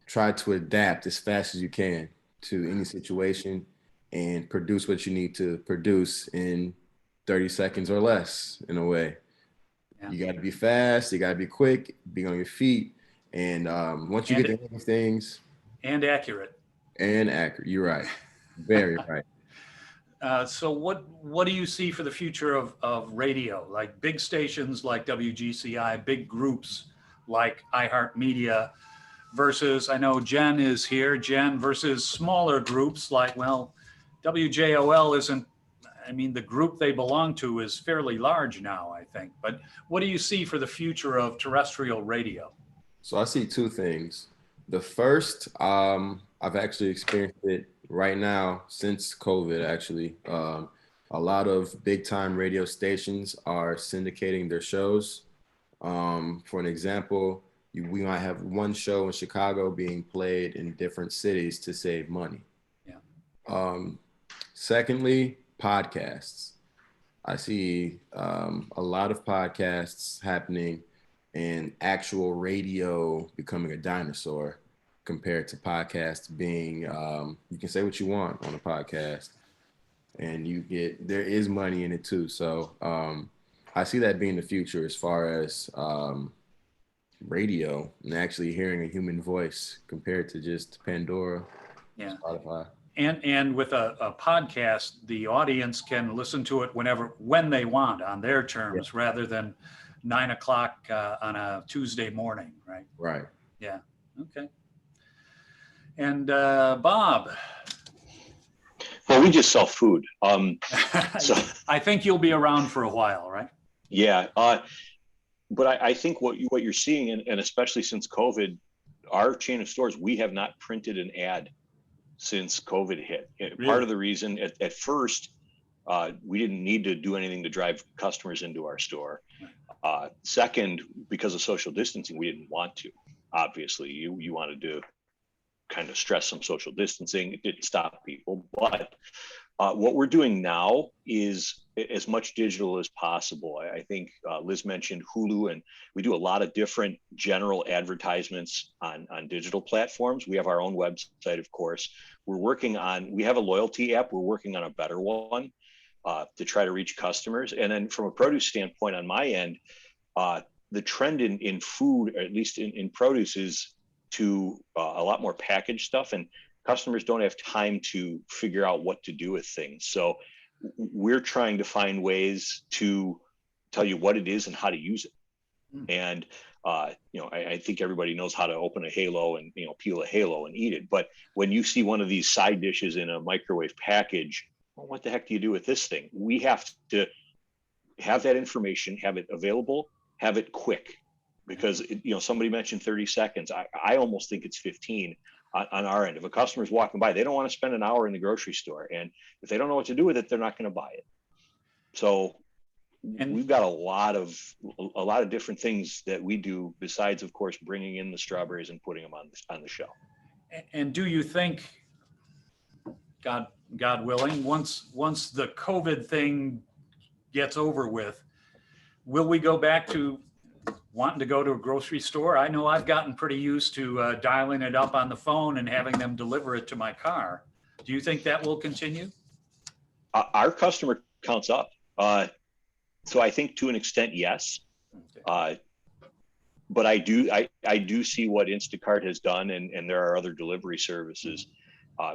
try to adapt as fast as you can to any situation and produce what you need to produce in 30 seconds or less, in a way. Yeah. You got to be fast, you got to be quick, be on your feet. And once you get the hang of things. And accurate. You're right. Very right. So what do you see for the future of radio? Like big stations like WGCI, big groups like iHeartMedia versus, I know Jen is here, Jen, versus smaller groups like, WJOL isn't, the group they belong to is fairly large now, I think. But what do you see for the future of terrestrial radio? So I see 2 things. The first, I've actually experienced it right now since COVID, actually. A lot of big time radio stations are syndicating their shows. For an example, we might have one show in Chicago being played in different cities to save money. Yeah. Secondly, podcasts. I see a lot of podcasts happening, and actual radio becoming a dinosaur compared to podcasts being, you can say what you want on a podcast and there is money in it too. So I see that being the future as far as radio and actually hearing a human voice compared to just Pandora, Spotify. And with a podcast, the audience can listen to it when they want on their terms, rather than 9 o'clock on a Tuesday morning, right? Right. Yeah. Okay. And Bob. Well, we just sell food. So I think you'll be around for a while, right? Yeah. But I think what you're seeing, and especially since COVID, our chain of stores, we have not printed an ad since COVID hit. Really? Part of the reason at first, we didn't need to do anything to drive customers into our store. Second, because of social distancing, we didn't want to. Obviously, you wanted to kind of stress some social distancing. It didn't stop people. But what we're doing now is as much digital as possible. I think Liz mentioned Hulu, and we do a lot of different general advertisements on digital platforms. We have our own website, of course. We have a loyalty app. We're working on a better one to try to reach customers. And then from a produce standpoint on my end, the trend in food, or at least in produce, is to a lot more packaged stuff, and customers don't have time to figure out what to do with things. So we're trying to find ways to tell you what it is and how to use it. And I think everybody knows how to open a halo and peel a halo and eat it. But when you see one of these side dishes in a microwave package, well, what the heck do you do with this thing? We have to have that information, have it available, have it quick, because somebody mentioned 30 seconds. I almost think it's 15 on our end. If a customer's walking by, they don't want to spend an hour in the grocery store, and if they don't know what to do with it, they're not going to buy it. So we've got a lot of different things that we do besides, of course, bringing in the strawberries and putting them on the shelf. And do you think, God willing, once the COVID thing gets over with, will we go back to wanting to go to a grocery store? I know I've gotten pretty used to dialing it up on the phone and having them deliver it to my car. Do you think that will continue? Our customer counts up. So I think to an extent, yes. Okay. But I do see what Instacart has done, and there are other delivery services.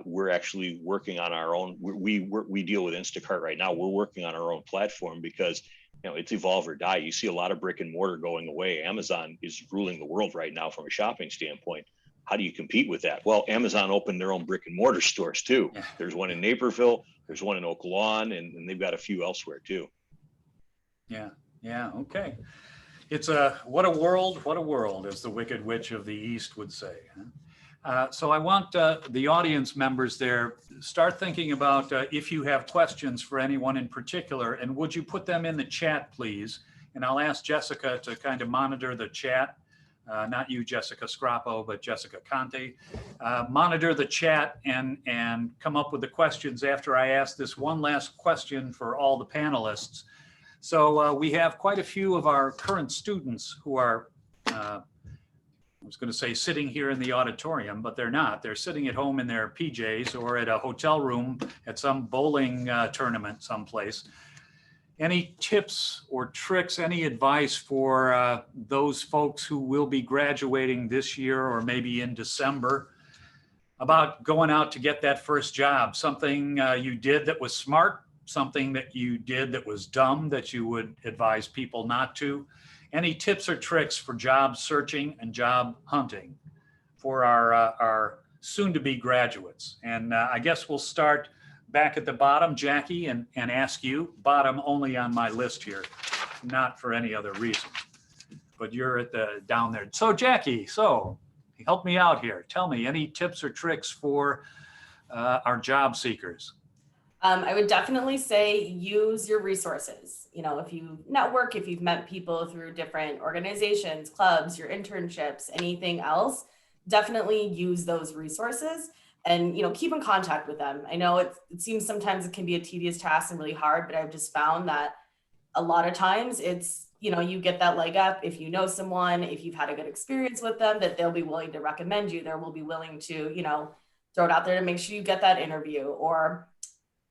We're actually working on our own. We deal with Instacart right now. We're working on our own platform because it's evolve or die. You see a lot of brick and mortar going away. Amazon is ruling the world right now from a shopping standpoint. How do you compete with that? Well, Amazon opened their own brick and mortar stores too. Yeah. There's one in Naperville, there's one in Oak Lawn, and they've got a few elsewhere too. Yeah, okay. It's what a world, as the Wicked Witch of the East would say. So I want the audience members there, start thinking about if you have questions for anyone in particular, and would you put them in the chat, please? And I'll ask Jessica to kind of monitor the chat. Not you, Jessica Scrappo, but Jessica Conte. Monitor the chat and come up with the questions after I ask this one last question for all the panelists. So we have quite a few of our current students who are, I was going to say sitting here in the auditorium, but they're not. They're sitting at home in their PJs or at a hotel room at some bowling tournament someplace. Any tips or tricks, any advice for those folks who will be graduating this year or maybe in December about going out to get that first job? Something you did that was smart, something that you did that was dumb that you would advise people not to? Any tips or tricks for job searching and job hunting for our soon-to-be graduates? And I guess we'll start back at the bottom, Jackie, and ask you. Bottom only on my list here, not for any other reason. But you're at the down there. So Jackie, help me out here. Tell me any tips or tricks for our job seekers. I would definitely say use your resources. If you network, if you've met people through different organizations, clubs, your internships, anything else, definitely use those resources and, keep in contact with them. I know it seems sometimes it can be a tedious task and really hard, but I've just found that a lot of times it's you get that leg up. If you know someone, if you've had a good experience with them, that they'll be willing to recommend you. They will be willing to, throw it out there to make sure you get that interview, or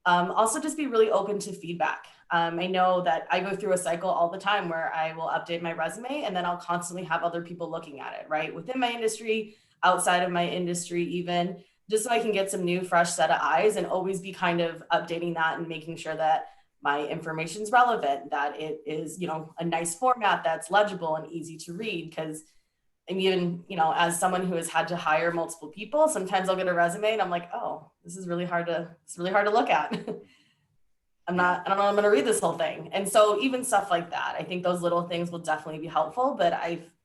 also just be really open to feedback. I know that I go through a cycle all the time where I will update my resume and then I'll constantly have other people looking at it, right? Within my industry, outside of my industry, even, just so I can get some new, fresh set of eyes, and always be kind of updating that and making sure that my information is relevant, that it is, a nice format that's legible and easy to read. Because I'm even, as someone who has had to hire multiple people, sometimes I'll get a resume and I'm like, oh, this is really hard to look at. I don't know, I'm going to read this whole thing. And so even stuff like that, I think those little things will definitely be helpful, but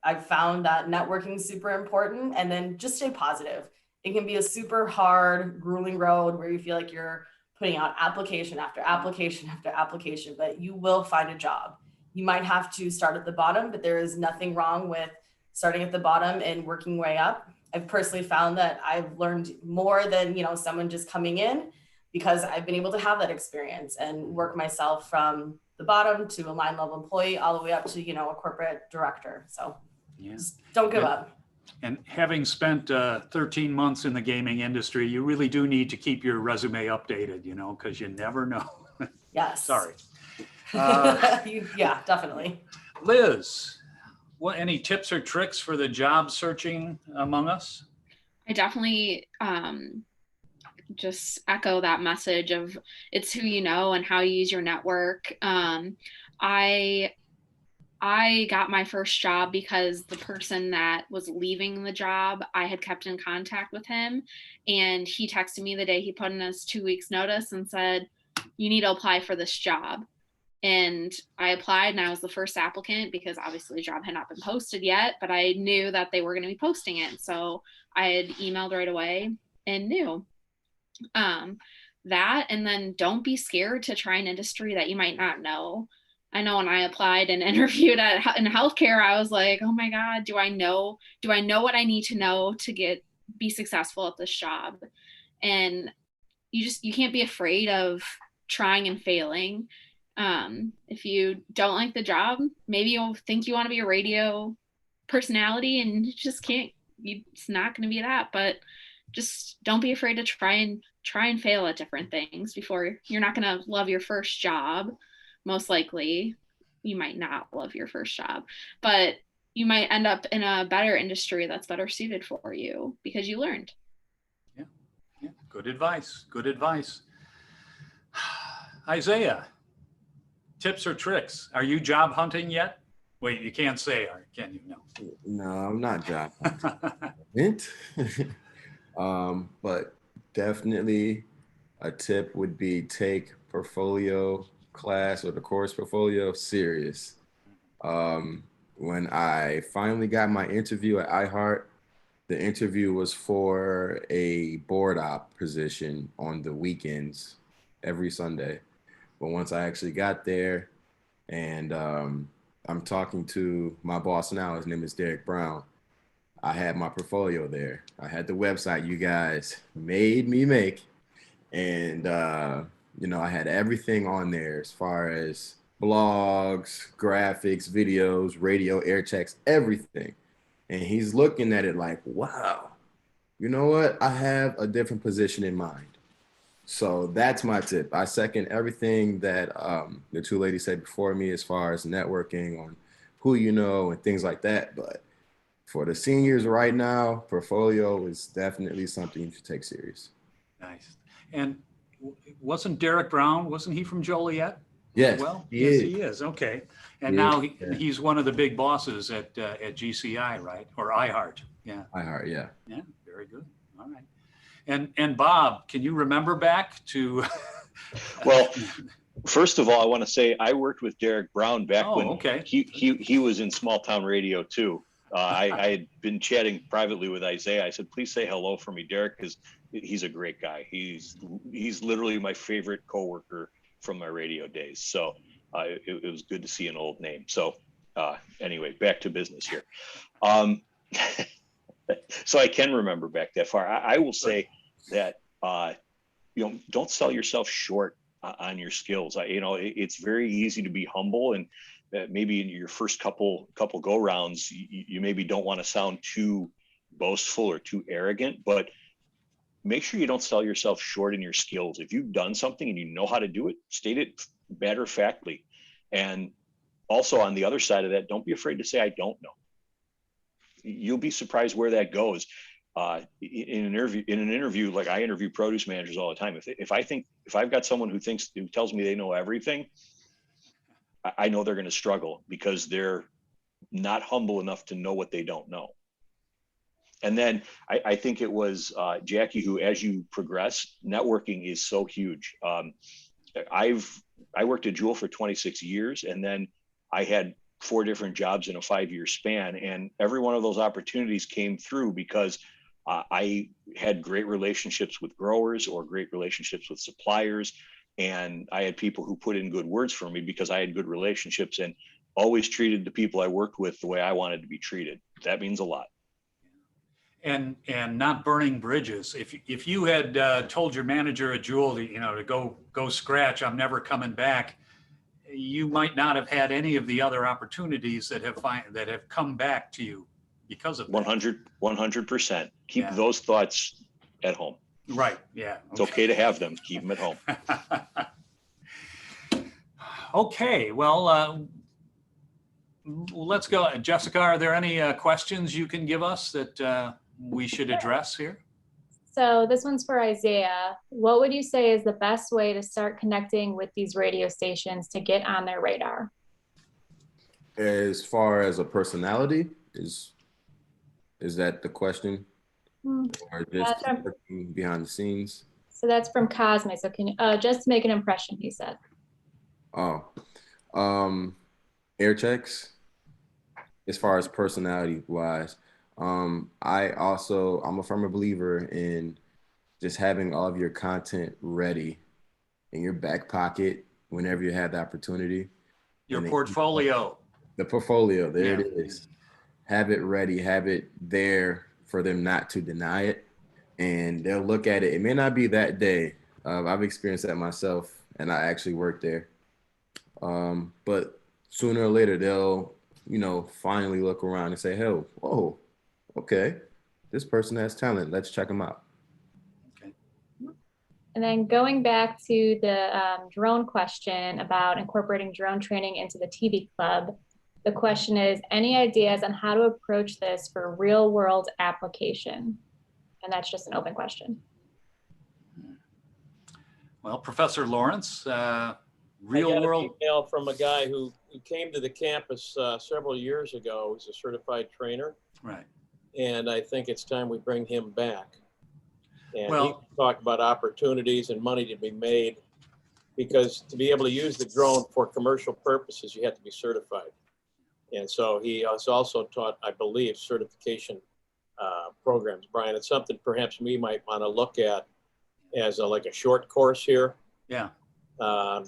I've found that networking is super important, and then just stay positive. It can be a super hard, grueling road where you feel like you're putting out application after application after application, but you will find a job. You might have to start at the bottom, but there is nothing wrong with starting at the bottom and working way up. I've personally found that I've learned more than, someone just coming in, because I've been able to have that experience and work myself from the bottom to a line level employee all the way up to, a corporate director. So just don't give up. And having spent 13 months in the gaming industry, you really do need to keep your resume updated, because you never know. Yes. Sorry. Yeah, definitely. Liz, any tips or tricks for the job searching among us? I definitely just echo that message of it's who you know and how you use your network. I got my first job because the person that was leaving the job, I had kept in contact with him, and he texted me the day he put in his 2 weeks notice and said, you need to apply for this job. And I applied, and I was the first applicant because obviously the job had not been posted yet, but I knew that they were going to be posting it. So I had emailed right away and knew that. And then don't be scared to try an industry that you might not know. I know when I applied and interviewed in healthcare, I was like, oh my God, do I know what I need to know to be successful at this job? And you can't be afraid of trying and failing. If you don't like the job, maybe you'll think you want to be a radio personality and you just can't, it's not going to be that, but just don't be afraid to try and fail at different things before. You're not going to love your first job. Most likely you might not love your first job, but you might end up in a better industry that's better suited for you because you learned. Yeah. Good advice. Isaiah, tips or tricks? Are you job hunting yet? Wait, you can't say, can you? No, I'm not job hunting. But definitely a tip would be take portfolio class or the course portfolio serious. When I finally got my interview at iHeart, the interview was for a board op position on the weekends every Sunday. But once I actually got there, and I'm talking to my boss now, his name is Derek Brown, I had my portfolio there. I had the website you guys made me make. And, I had everything on there as far as blogs, graphics, videos, radio, air checks, everything. And he's looking at it like, wow, you know what? I have a different position in mind. So that's my tip. I second everything that the two ladies said before me as far as networking on who you know and things like that. But for the seniors right now, portfolio is definitely something you should take serious. Nice. And wasn't Derek Brown, wasn't he from Joliet? Yes, Well, he yes, is. he is. Okay. And He now is, yeah. he's one of the big bosses at GCI, right? Or iHeart. Yeah. iHeart, yeah. Yeah. Very good. All right. And Bob, can you remember back to? Well, first of all, I want to say I worked with Derek Brown back when okay. he was in small town radio too. I had been chatting privately with Isaiah. I said, please say hello for me, Derek, because he's a great guy. He's literally my favorite coworker from my radio days. So it was good to see an old name. So anyway, back to business here. So I can remember back that far. I will say that, don't sell yourself short on your skills. It's very easy to be humble. And maybe in your first couple go rounds, you maybe don't want to sound too boastful or too arrogant, but make sure you don't sell yourself short in your skills. If you've done something and you know how to do it, state it matter of factly. And also on the other side of that, don't be afraid to say, I don't know. You'll be surprised where that goes. In an interview, like I interview produce managers all the time. If I've got someone who tells me they know everything, I know they're going to struggle because they're not humble enough to know what they don't know. And then I think it was Jackie who, as you progress, networking is so huge. I worked at Jewel for 26 years, and then I had 4 different jobs in a 5-year span. And every one of those opportunities came through because I had great relationships with growers or great relationships with suppliers. And I had people who put in good words for me because I had good relationships and always treated the people I worked with the way I wanted to be treated. That means a lot. And not burning bridges. If you had told your manager at Jewel to go scratch, I'm never coming back, you might not have had any of the other opportunities that have come back to you because of that. 100%. Keep those thoughts at home. Right. Yeah. It's okay to have them. Keep them at home. Okay. Well, let's go. Jessica, are there any questions you can give us that we should address here? So this one's for Isaiah. What would you say is the best way to start connecting with these radio stations to get on their radar? As far as a personality, is that the question? Or just working behind the scenes? So that's from Cosme. So can you just make an impression, he said. Oh, air checks. As far as personality wise, I'm a firm believer in just having all of your content ready in your back pocket whenever you have the opportunity. Your portfolio. The portfolio, there it is. Have it ready, have it there for them not to deny it. And they'll look at it. It may not be that day. I've experienced that myself, and I actually worked there. But sooner or later, they'll, finally look around and say, "Hey, whoa, okay, this person has talent. Let's check them out." Okay. And then going back to the drone question about incorporating drone training into the TV club, the question is, any ideas on how to approach this for real world application? And that's just an open question. Well, Professor Lawrence, real I got world. an email from a guy who came to the campus several years ago. He's a certified trainer. Right. And I think it's time we bring him back. And Well, he can talk about opportunities and money to be made, because to be able to use the drone for commercial purposes, you have to be certified. And so he has also taught, I believe, certification programs. Brian, it's something perhaps we might want to look at as like a short course here. Yeah.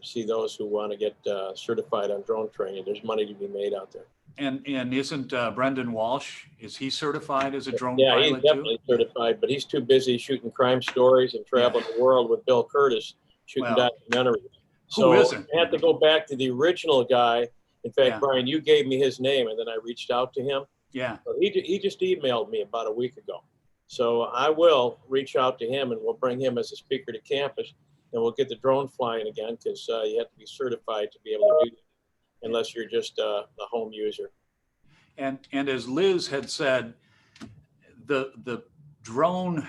See those who want to get certified on drone training. There's money to be made out there. And isn't Brendan Walsh, is he certified as a drone Yeah, pilot he's definitely certified, but he's too busy shooting crime stories and traveling the world with Bill Curtis shooting documentaries. So isn't? I had to go back to the original guy. In fact, Yeah. Brian, you gave me his name, and then I reached out to him. Yeah. So he just emailed me about a week ago. So I will reach out to him, and we'll bring him as a speaker to campus, and we'll get the drone flying again, because you have to be certified to be able to do that, unless you're just a home user. And as Liz had said, the drone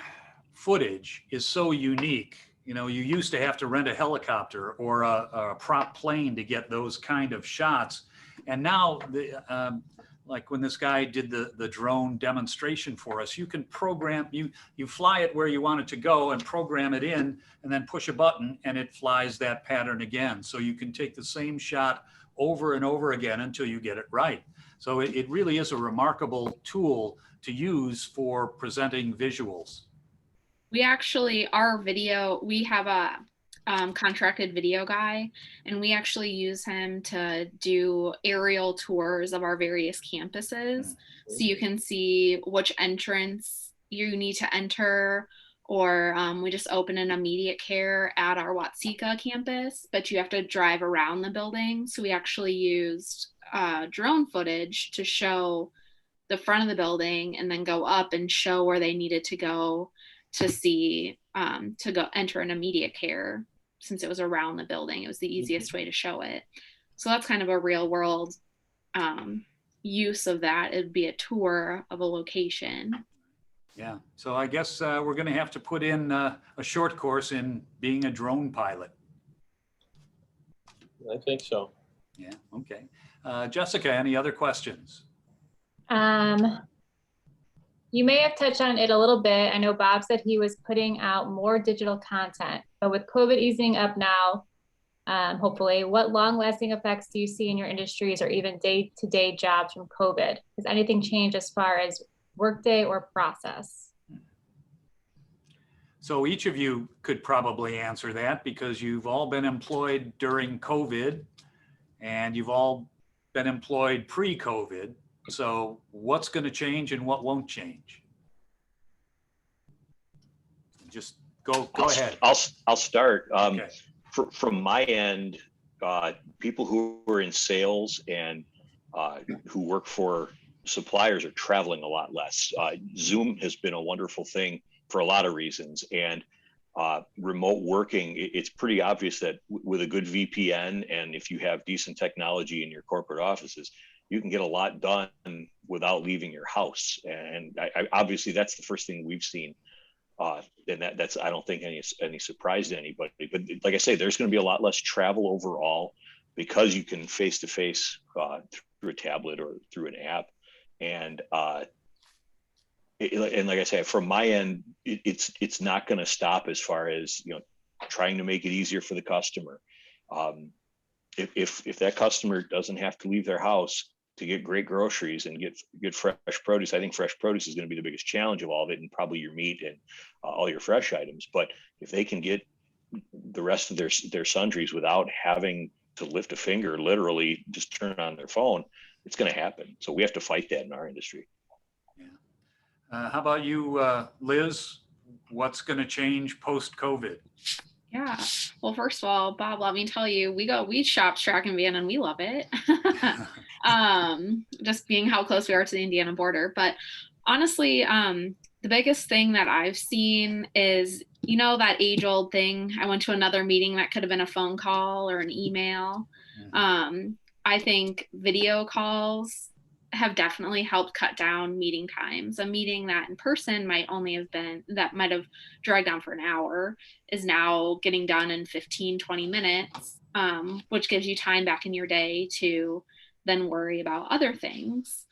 footage is so unique. You used to have to rent a helicopter or a prop plane to get those kind of shots. And now, like when this guy did the drone demonstration for us, you can program, you fly it where you want it to go and program it in, and then push a button and it flies that pattern again. So you can take the same shot over and over again until you get it right. So it really is a remarkable tool to use for presenting visuals. We actually, we have a contracted video guy, and we actually use him to do aerial tours of our various campuses. So you can see which entrance you need to enter, or we just opened an immediate care at our Watseka campus, but you have to drive around the building. So we actually used drone footage to show the front of the building and then go up and show where they needed to go to see, to go enter an immediate care. Since it was around the building, it was the easiest way to show it. So that's kind of a real world use of that. It'd be a tour of a location. Yeah, so I guess we're going to have to put in a short course in being a drone pilot. I think so. Yeah, okay. Jessica, any other questions? You may have touched on it a little bit. I know Bob said he was putting out more digital content, but with COVID easing up now, hopefully, what long-lasting effects do you see in your industries or even day-to-day jobs from COVID? Has anything changed as far as workday or process? So each of you could probably answer that because you've all been employed during COVID and you've all been employed pre-COVID. So what's going to change and what won't change? Just go ahead. I'll start. Okay. From my end, people who are in sales and who work for suppliers are traveling a lot less. Zoom has been a wonderful thing for a lot of reasons, and remote working, it's pretty obvious that with a good VPN and if you have decent technology in your corporate offices, you can get a lot done without leaving your house. And obviously that's the first thing we've seen. And that's, I don't think any surprise to anybody, but like I say, there's going to be a lot less travel overall because you can face-to-face through a tablet or through an app. And like I say, from my end, it's not going to stop as far as, trying to make it easier for the customer. If that customer doesn't have to leave their house to get great groceries and get fresh produce, I think fresh produce is going to be the biggest challenge of all of it, and probably your meat and all your fresh items. But if they can get the rest of their sundries without having to lift a finger, literally just turn on their phone, it's going to happen. So we have to fight that in our industry. Yeah. How about you, Liz? What's going to change post-COVID? Yeah. Well, first of all, Bob, let me tell you, we shop Track and Van and we love it. Just being how close we are to the Indiana border. But honestly, the biggest thing that I've seen is, that age old thing. I went to another meeting that could have been a phone call or an email. I think video calls have definitely helped cut down meeting times. A meeting that in person might have dragged on for an hour is now getting done in 15, 20 minutes, which gives you time back in your day to then worry about other things.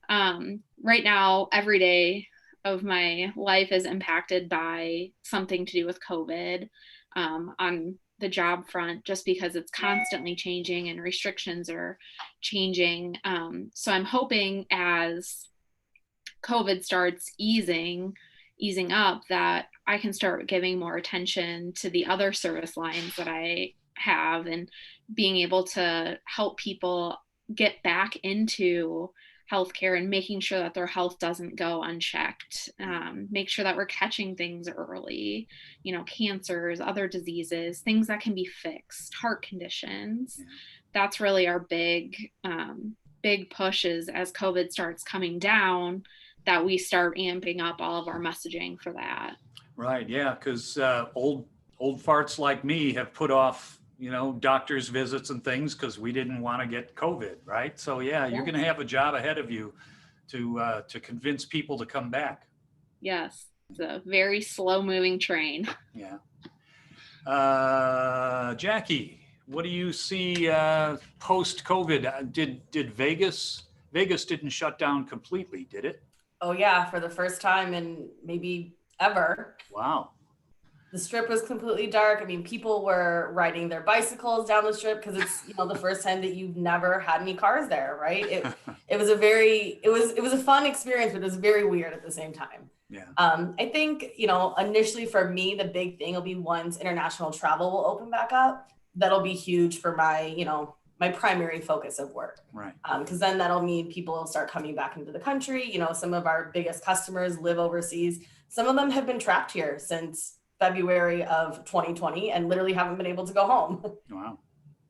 Right now, every day of my life is impacted by something to do with COVID on the job front, just because it's constantly changing and restrictions are changing. So I'm hoping as COVID starts easing up, that I can start giving more attention to the other service lines that I have and being able to help people get back into healthcare and making sure that their health doesn't go unchecked. Make sure that we're catching things early, cancers, other diseases, things that can be fixed, heart conditions. Yeah. That's really our big pushes as COVID starts coming down, that we start amping up all of our messaging for that. Right. Yeah. Because old farts like me have put off doctor's visits and things because we didn't want to get COVID, right? So yeah, you're going to have a job ahead of you to convince people to come back. Yes, it's a very slow moving train. Yeah. Jackie, what do you see post COVID? Did Vegas didn't shut down completely, did it? Oh yeah, for the first time in maybe ever. Wow. The strip was completely dark. I mean, people were riding their bicycles down the strip because it's, the first time that you've never had any cars there, right? It was a fun experience, but it was very weird at the same time. Yeah. I think, initially for me, the big thing will be once international travel will open back up. That'll be huge for my, my primary focus of work. Right. Because then that'll mean people will start coming back into the country. Some of our biggest customers live overseas. Some of them have been trapped here since February of 2020 and literally haven't been able to go home. Wow.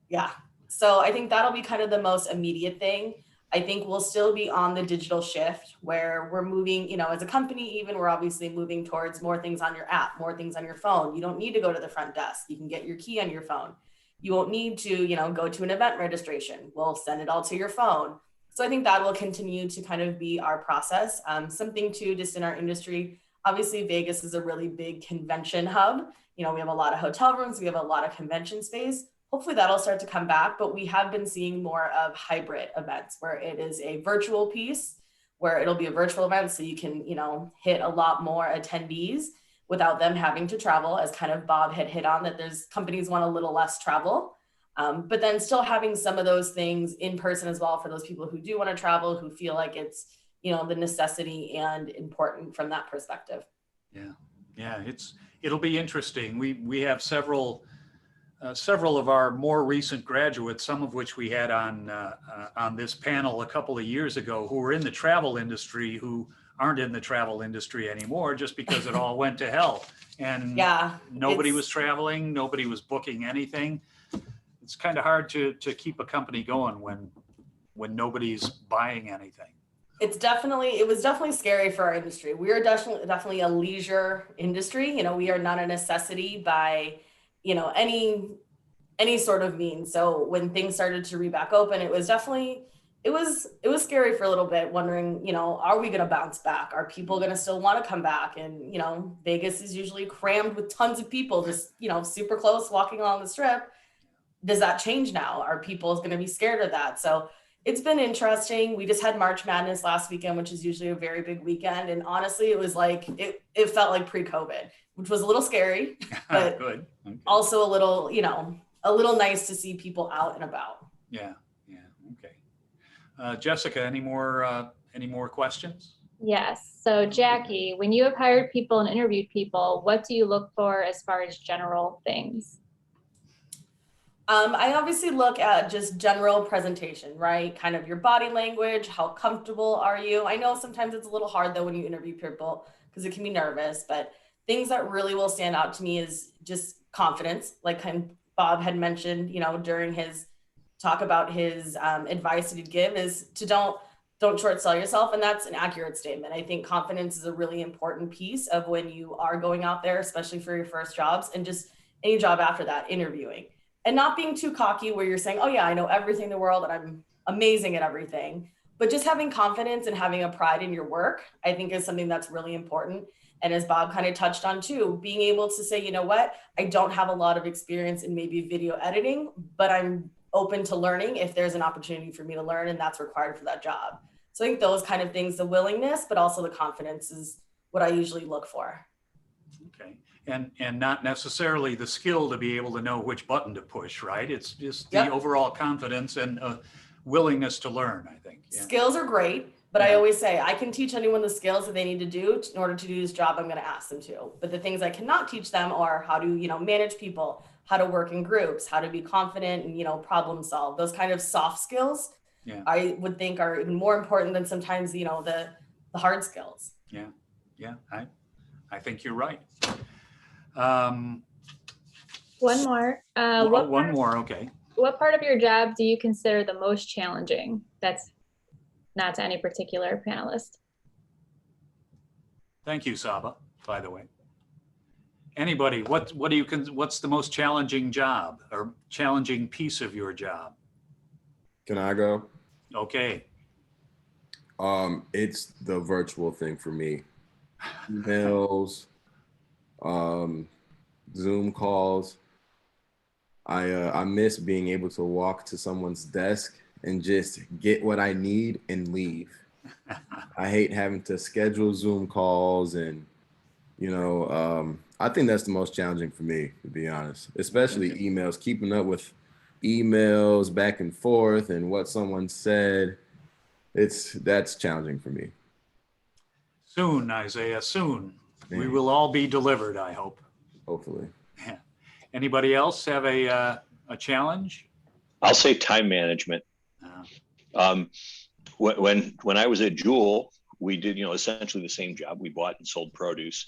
Yeah. So I think that'll be kind of the most immediate thing. I think we'll still be on the digital shift where we're moving, you know, as a company, even we're obviously moving towards more things on your app, more things on your phone. You don't need to go to the front desk. You can get your key on your phone. You won't need to, you know, go to an event registration. We'll send it all to your phone. So I think that will continue to kind of be our process. Something too, just in our industry, obviously Vegas is a really big convention hub. You know, we have a lot of hotel rooms, we have a lot of convention space. Hopefully that'll start to come back, but we have been seeing more of hybrid events where it is a virtual piece, where it'll be a virtual event so you can, you know, hit a lot more attendees without them having to travel, as kind of Bob had hit on, that there's companies want a little less travel, but then still having some of those things in person as well for those people who do want to travel, who feel like it's, you know, the necessity and important from that perspective. Yeah, it'll be interesting. We have several of our more recent graduates, some of which we had on this panel a couple of years ago, who were in the travel industry, who aren't in the travel industry anymore, just because it all went to hell. And nobody was traveling, nobody was booking anything. It's kind of hard to keep a company going when nobody's buying anything. It was definitely scary for our industry. We are definitely a leisure industry. You know, we are not a necessity by, you know, any sort of means. So when things started to re-back open, it was definitely, it was scary for a little bit, wondering, you know, are we going to bounce back? Are people going to still want to come back? And, you know, Vegas is usually crammed with tons of people, just, you know, super close walking along the strip. Does that change now? Are people going to be scared of that? So it's been interesting. We just had March Madness last weekend, which is usually a very big weekend. And honestly, it was like, it felt like pre-COVID, which was a little scary, but Good. Okay. Also a little, you know, a little nice to see people out and about. Yeah. Okay. Jessica, any more questions? Yes. So Jackie, when you have hired people and interviewed people, what do you look for as far as general things? I obviously look at just general presentation, right? Kind of your body language, how comfortable are you? I know sometimes it's a little hard though when you interview people because it can be nervous, but things that really will stand out to me is just confidence. Like kind of Bob had mentioned, you know, during his talk about his advice that he'd give is to don't short sell yourself. And that's an accurate statement. I think confidence is a really important piece of when you are going out there, especially for your first jobs and just any job after that, interviewing. And not being too cocky where you're saying, oh yeah, I know everything in the world and I'm amazing at everything, but just having confidence and having a pride in your work, I think is something that's really important. And as Bob kind of touched on too, being able to say, you know what, I don't have a lot of experience in maybe video editing, but I'm open to learning if there's an opportunity for me to learn and that's required for that job. So I think those kind of things, the willingness, but also the confidence is what I usually look for. Okay. And not necessarily the skill to be able to know which button to push, right? It's just the overall confidence and willingness to learn, I think. Yeah. Skills are great, but I always say I can teach anyone the skills that they need to do in order to do this job I'm going to ask them to. But the things I cannot teach them are how to, you know, manage people, how to work in groups, how to be confident and, you know, problem solve. Those kind of soft skills, I would think are even more important than sometimes, you know, the hard skills. Yeah, I think you're right. One more. One more, okay. What part of your job do you consider the most challenging? That's not to any particular panelist. Thank you, Saba, by the way. Anybody, what's the most challenging job or challenging piece of your job? Can I go? Okay. It's the virtual thing for me. Emails, Zoom calls. I miss being able to walk to someone's desk and just get what I need and leave. I hate having to schedule Zoom calls and, you know, I think that's the most challenging for me, to be honest, especially emails, keeping up with emails back and forth and what someone said. That's challenging for me. Soon, Isaiah, soon. We will all be delivered, I hope. Hopefully. Yeah. Anybody else have a challenge? I'll say time management. When I was at Jewel, we did, you know, essentially the same job. We bought and sold produce.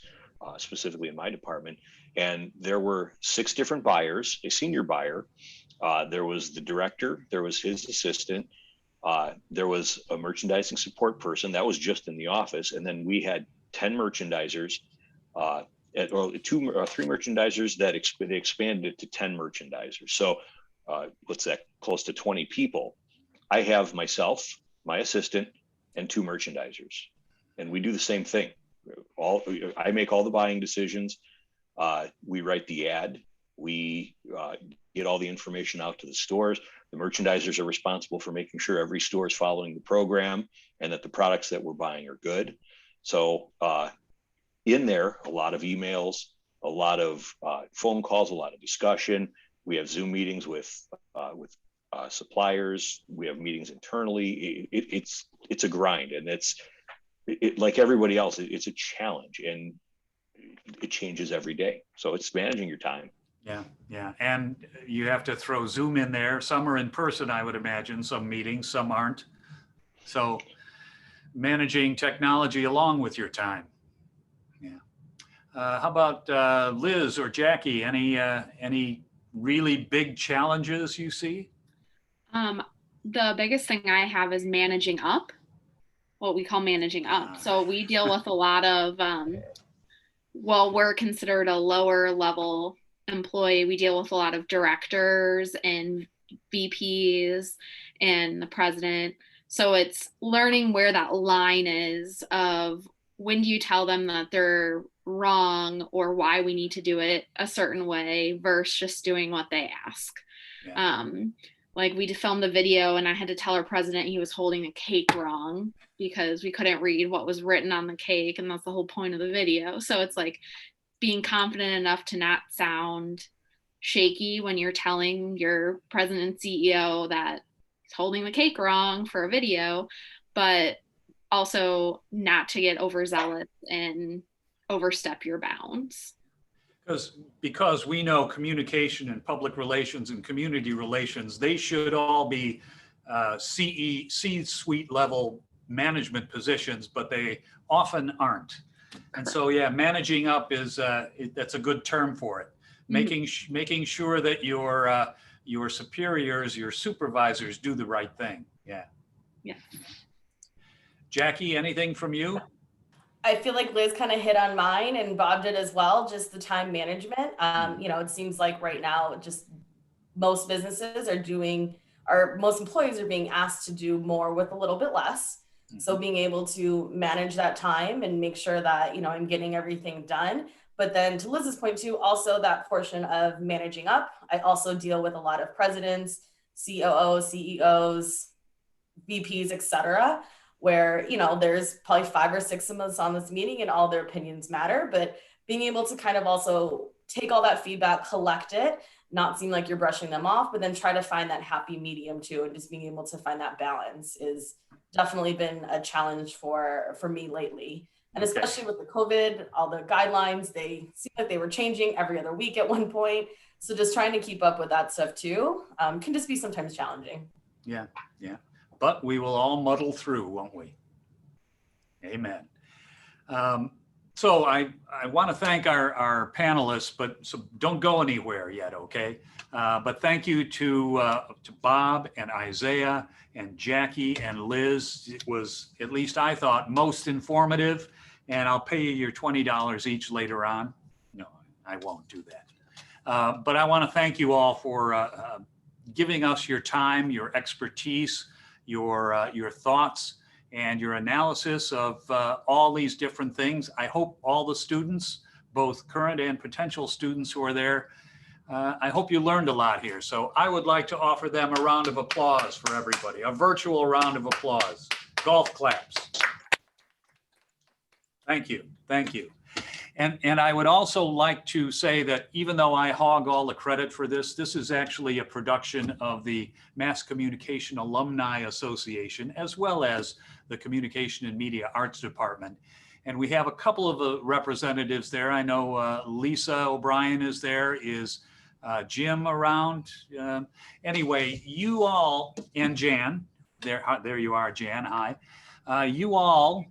specifically in my department. And there were 6 different buyers, a senior buyer. There was the director, there was his assistant, there was a merchandising support person that was just in the office. And then we had 10 merchandisers, or 3 merchandisers that they expanded it to 10 merchandisers. So what's that, close to 20 people. I have myself, my assistant, and 2 merchandisers. And we do the same thing. I make all the buying decisions. We write the ad. We get all the information out to the stores. The merchandisers are responsible for making sure every store is following the program and that the products that we're buying are good. So in there, a lot of emails, a lot of phone calls, a lot of discussion. We have Zoom meetings with suppliers. We have meetings internally. It's a grind, and it's like everybody else. It's a challenge, and it changes every day. So it's managing your time. Yeah. And you have to throw Zoom in there. Some are in person, I would imagine, some meetings, some aren't. So managing technology along with your time. Yeah. How about Liz or Jackie? Any really big challenges you see? The biggest thing I have is managing up, what we call managing up. So we deal with a lot of, we're considered a lower level employee. We deal with a lot of directors and VPs and the president. So it's learning where that line is of when do you tell them that they're wrong or why we need to do it a certain way versus just doing what they ask. Yeah. Like we filmed the video and I had to tell our president he was holding the cake wrong because we couldn't read what was written on the cake, and that's the whole point of the video. So it's like being confident enough to not sound shaky when you're telling your president and CEO that he's holding the cake wrong for a video, but also not to get overzealous and overstep your bounds. Because we know communication and public relations and community relations, they should all be C-suite level management positions, but they often aren't. And so, yeah, managing up is that's a good term for it. Making sure that your superiors, your supervisors do the right thing. Yeah. Yeah. Jackie, anything from you? I feel like Liz kind of hit on mine and Bob did as well, just the time management. It seems like right now, just most businesses most employees are being asked to do more with a little bit less. So being able to manage that time and make sure that, I'm getting everything done. But then to Liz's point too, also that portion of managing up. I also deal with a lot of presidents, COOs, CEOs, VPs, et cetera, where, there's probably 5 or 6 of us on this meeting and all their opinions matter, but being able to kind of also take all that feedback, collect it, not seem like you're brushing them off, but then try to find that happy medium too. And just being able to find that balance is definitely been a challenge for me lately. And especially with the COVID, all the guidelines, they seem like they were changing every other week at one point. So just trying to keep up with that stuff too can just be sometimes challenging. Yeah. But we will all muddle through, won't we? Amen. So I want to thank our panelists, but so don't go anywhere yet, okay? But thank you to Bob and Isaiah and Jackie and Liz. It was, at least I thought, most informative, and I'll pay you your $20 each later on. No, I won't do that. But I want to thank you all for giving us your time, your expertise, your thoughts, and your analysis of all these different things. I hope all the students, both current and potential students who are there, I hope you learned a lot here. So I would like to offer them a round of applause for everybody, a virtual round of applause. Golf claps. Thank you. And I would also like to say that even though I hog all the credit for this, this is actually a production of the Mass Communication Alumni Association, as well as the Communication and Media Arts Department. And we have a couple of representatives there. I know Lisa O'Brien is there. Is Jim around? Anyway, you all, and Jan, there you are, Jan, hi. You all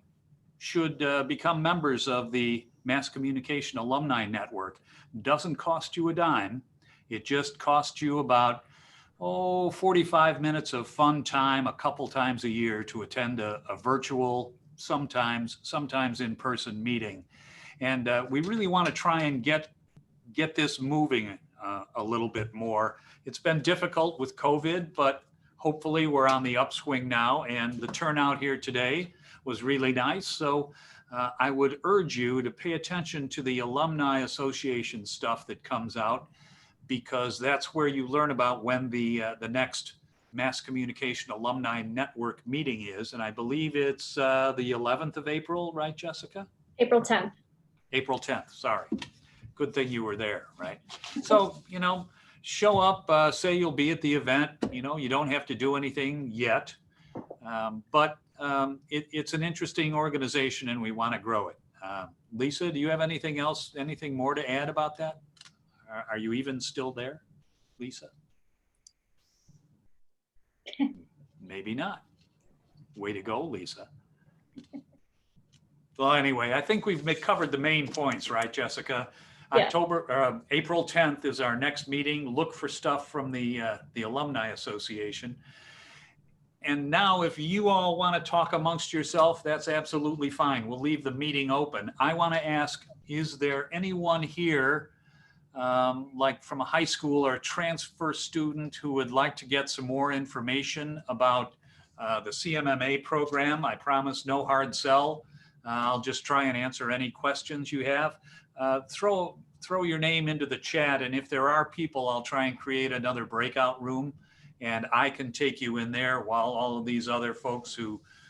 should become members of the Mass Communication Alumni Network doesn't cost you a dime. It just costs you about 45 minutes of fun time a couple times a year to attend a virtual, sometimes in-person meeting. And we really want to try and get this moving a little bit more. It's been difficult with COVID, but hopefully we're on the upswing now, and the turnout here today was really nice. So I would urge you to pay attention to the Alumni Association stuff that comes out, because that's where you learn about when the next Mass Communication Alumni Network meeting is. And I believe it's the 11th of April, right, Jessica? April 10th. April 10th, sorry. Good thing you were there, right? So, show up, say you'll be at the event. You don't have to do anything yet, but it's an interesting organization and we want to grow it. Lisa, do you have anything more to add about that? Are you even still there, Lisa? Maybe not. Way to go, Lisa. Well, anyway, I think we've covered the main points, right, Jessica? Yeah. April 10th is our next meeting. Look for stuff from the Alumni Association. And now if you all want to talk amongst yourself, that's absolutely fine. We'll leave the meeting open. I want to ask, is there anyone here like from a high school or a transfer student who would like to get some more information about the CMMA program? I promise no hard sell. I'll just try and answer any questions you have. Throw your name into the chat, and if there are people, I'll try and create another breakout room, and I can take you in there while all of these other folks,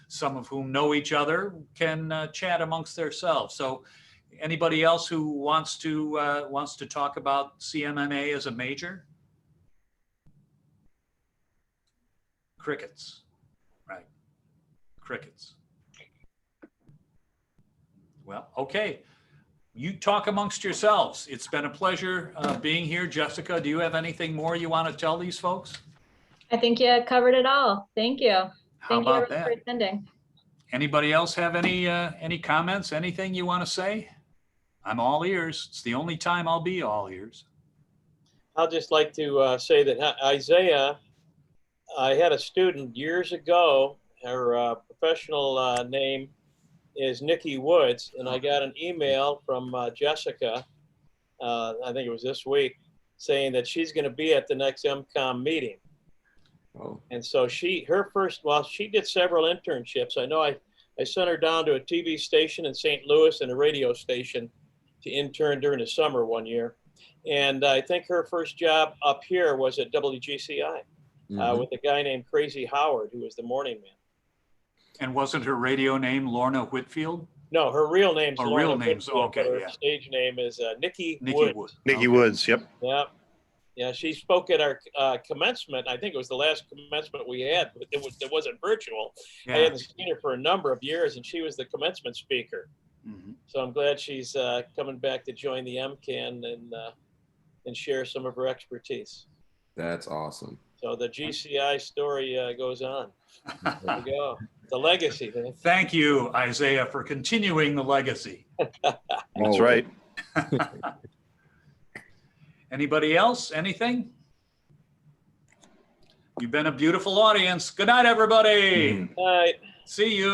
some of whom know each other, can chat amongst themselves. So anybody else who wants to talk about CMMA as a major? Crickets, right? Crickets. Well, okay. You talk amongst yourselves. It's been a pleasure being here. Jessica, do you have anything more you want to tell these folks? I think you covered it all. Thank you. How Thank you about everyone that? for attending. Anybody else have any comments, anything you want to say? I'm all ears. It's the only time I'll be all ears. I'll just like to say that Isaiah, I had a student years ago, her professional name is Nikki Woods, and I got an email from Jessica, I think it was this week, saying that she's going to be at the next MCAN meeting. Oh. And so she did several internships. I know I sent her down to a TV station in St. Louis and a radio station to intern during the summer one year. And I think her first job up here was at WGCI with a guy named Crazy Howard, who was the morning man. And wasn't her radio name Lorna Whitfield? No, her real name's Oh, Lorna real name's Whitfield, okay, but her yeah. stage name is Nikki Nikki Woods. Wood. Nikki Okay. Woods, yep. Yeah. Yeah, she spoke at our commencement. I think it was the last commencement we had, but it wasn't virtual. Yeah. I hadn't seen her for a number of years, and she was the commencement speaker. Mhm. So I'm glad she's coming back to join the MCAN and share some of her expertise. That's awesome. So the GCI story goes on. There we go. The legacy. Thank you, Isaiah, for continuing the legacy. That's right. Anybody else? Anything? You've been a beautiful audience. Good night, everybody. All right. See you.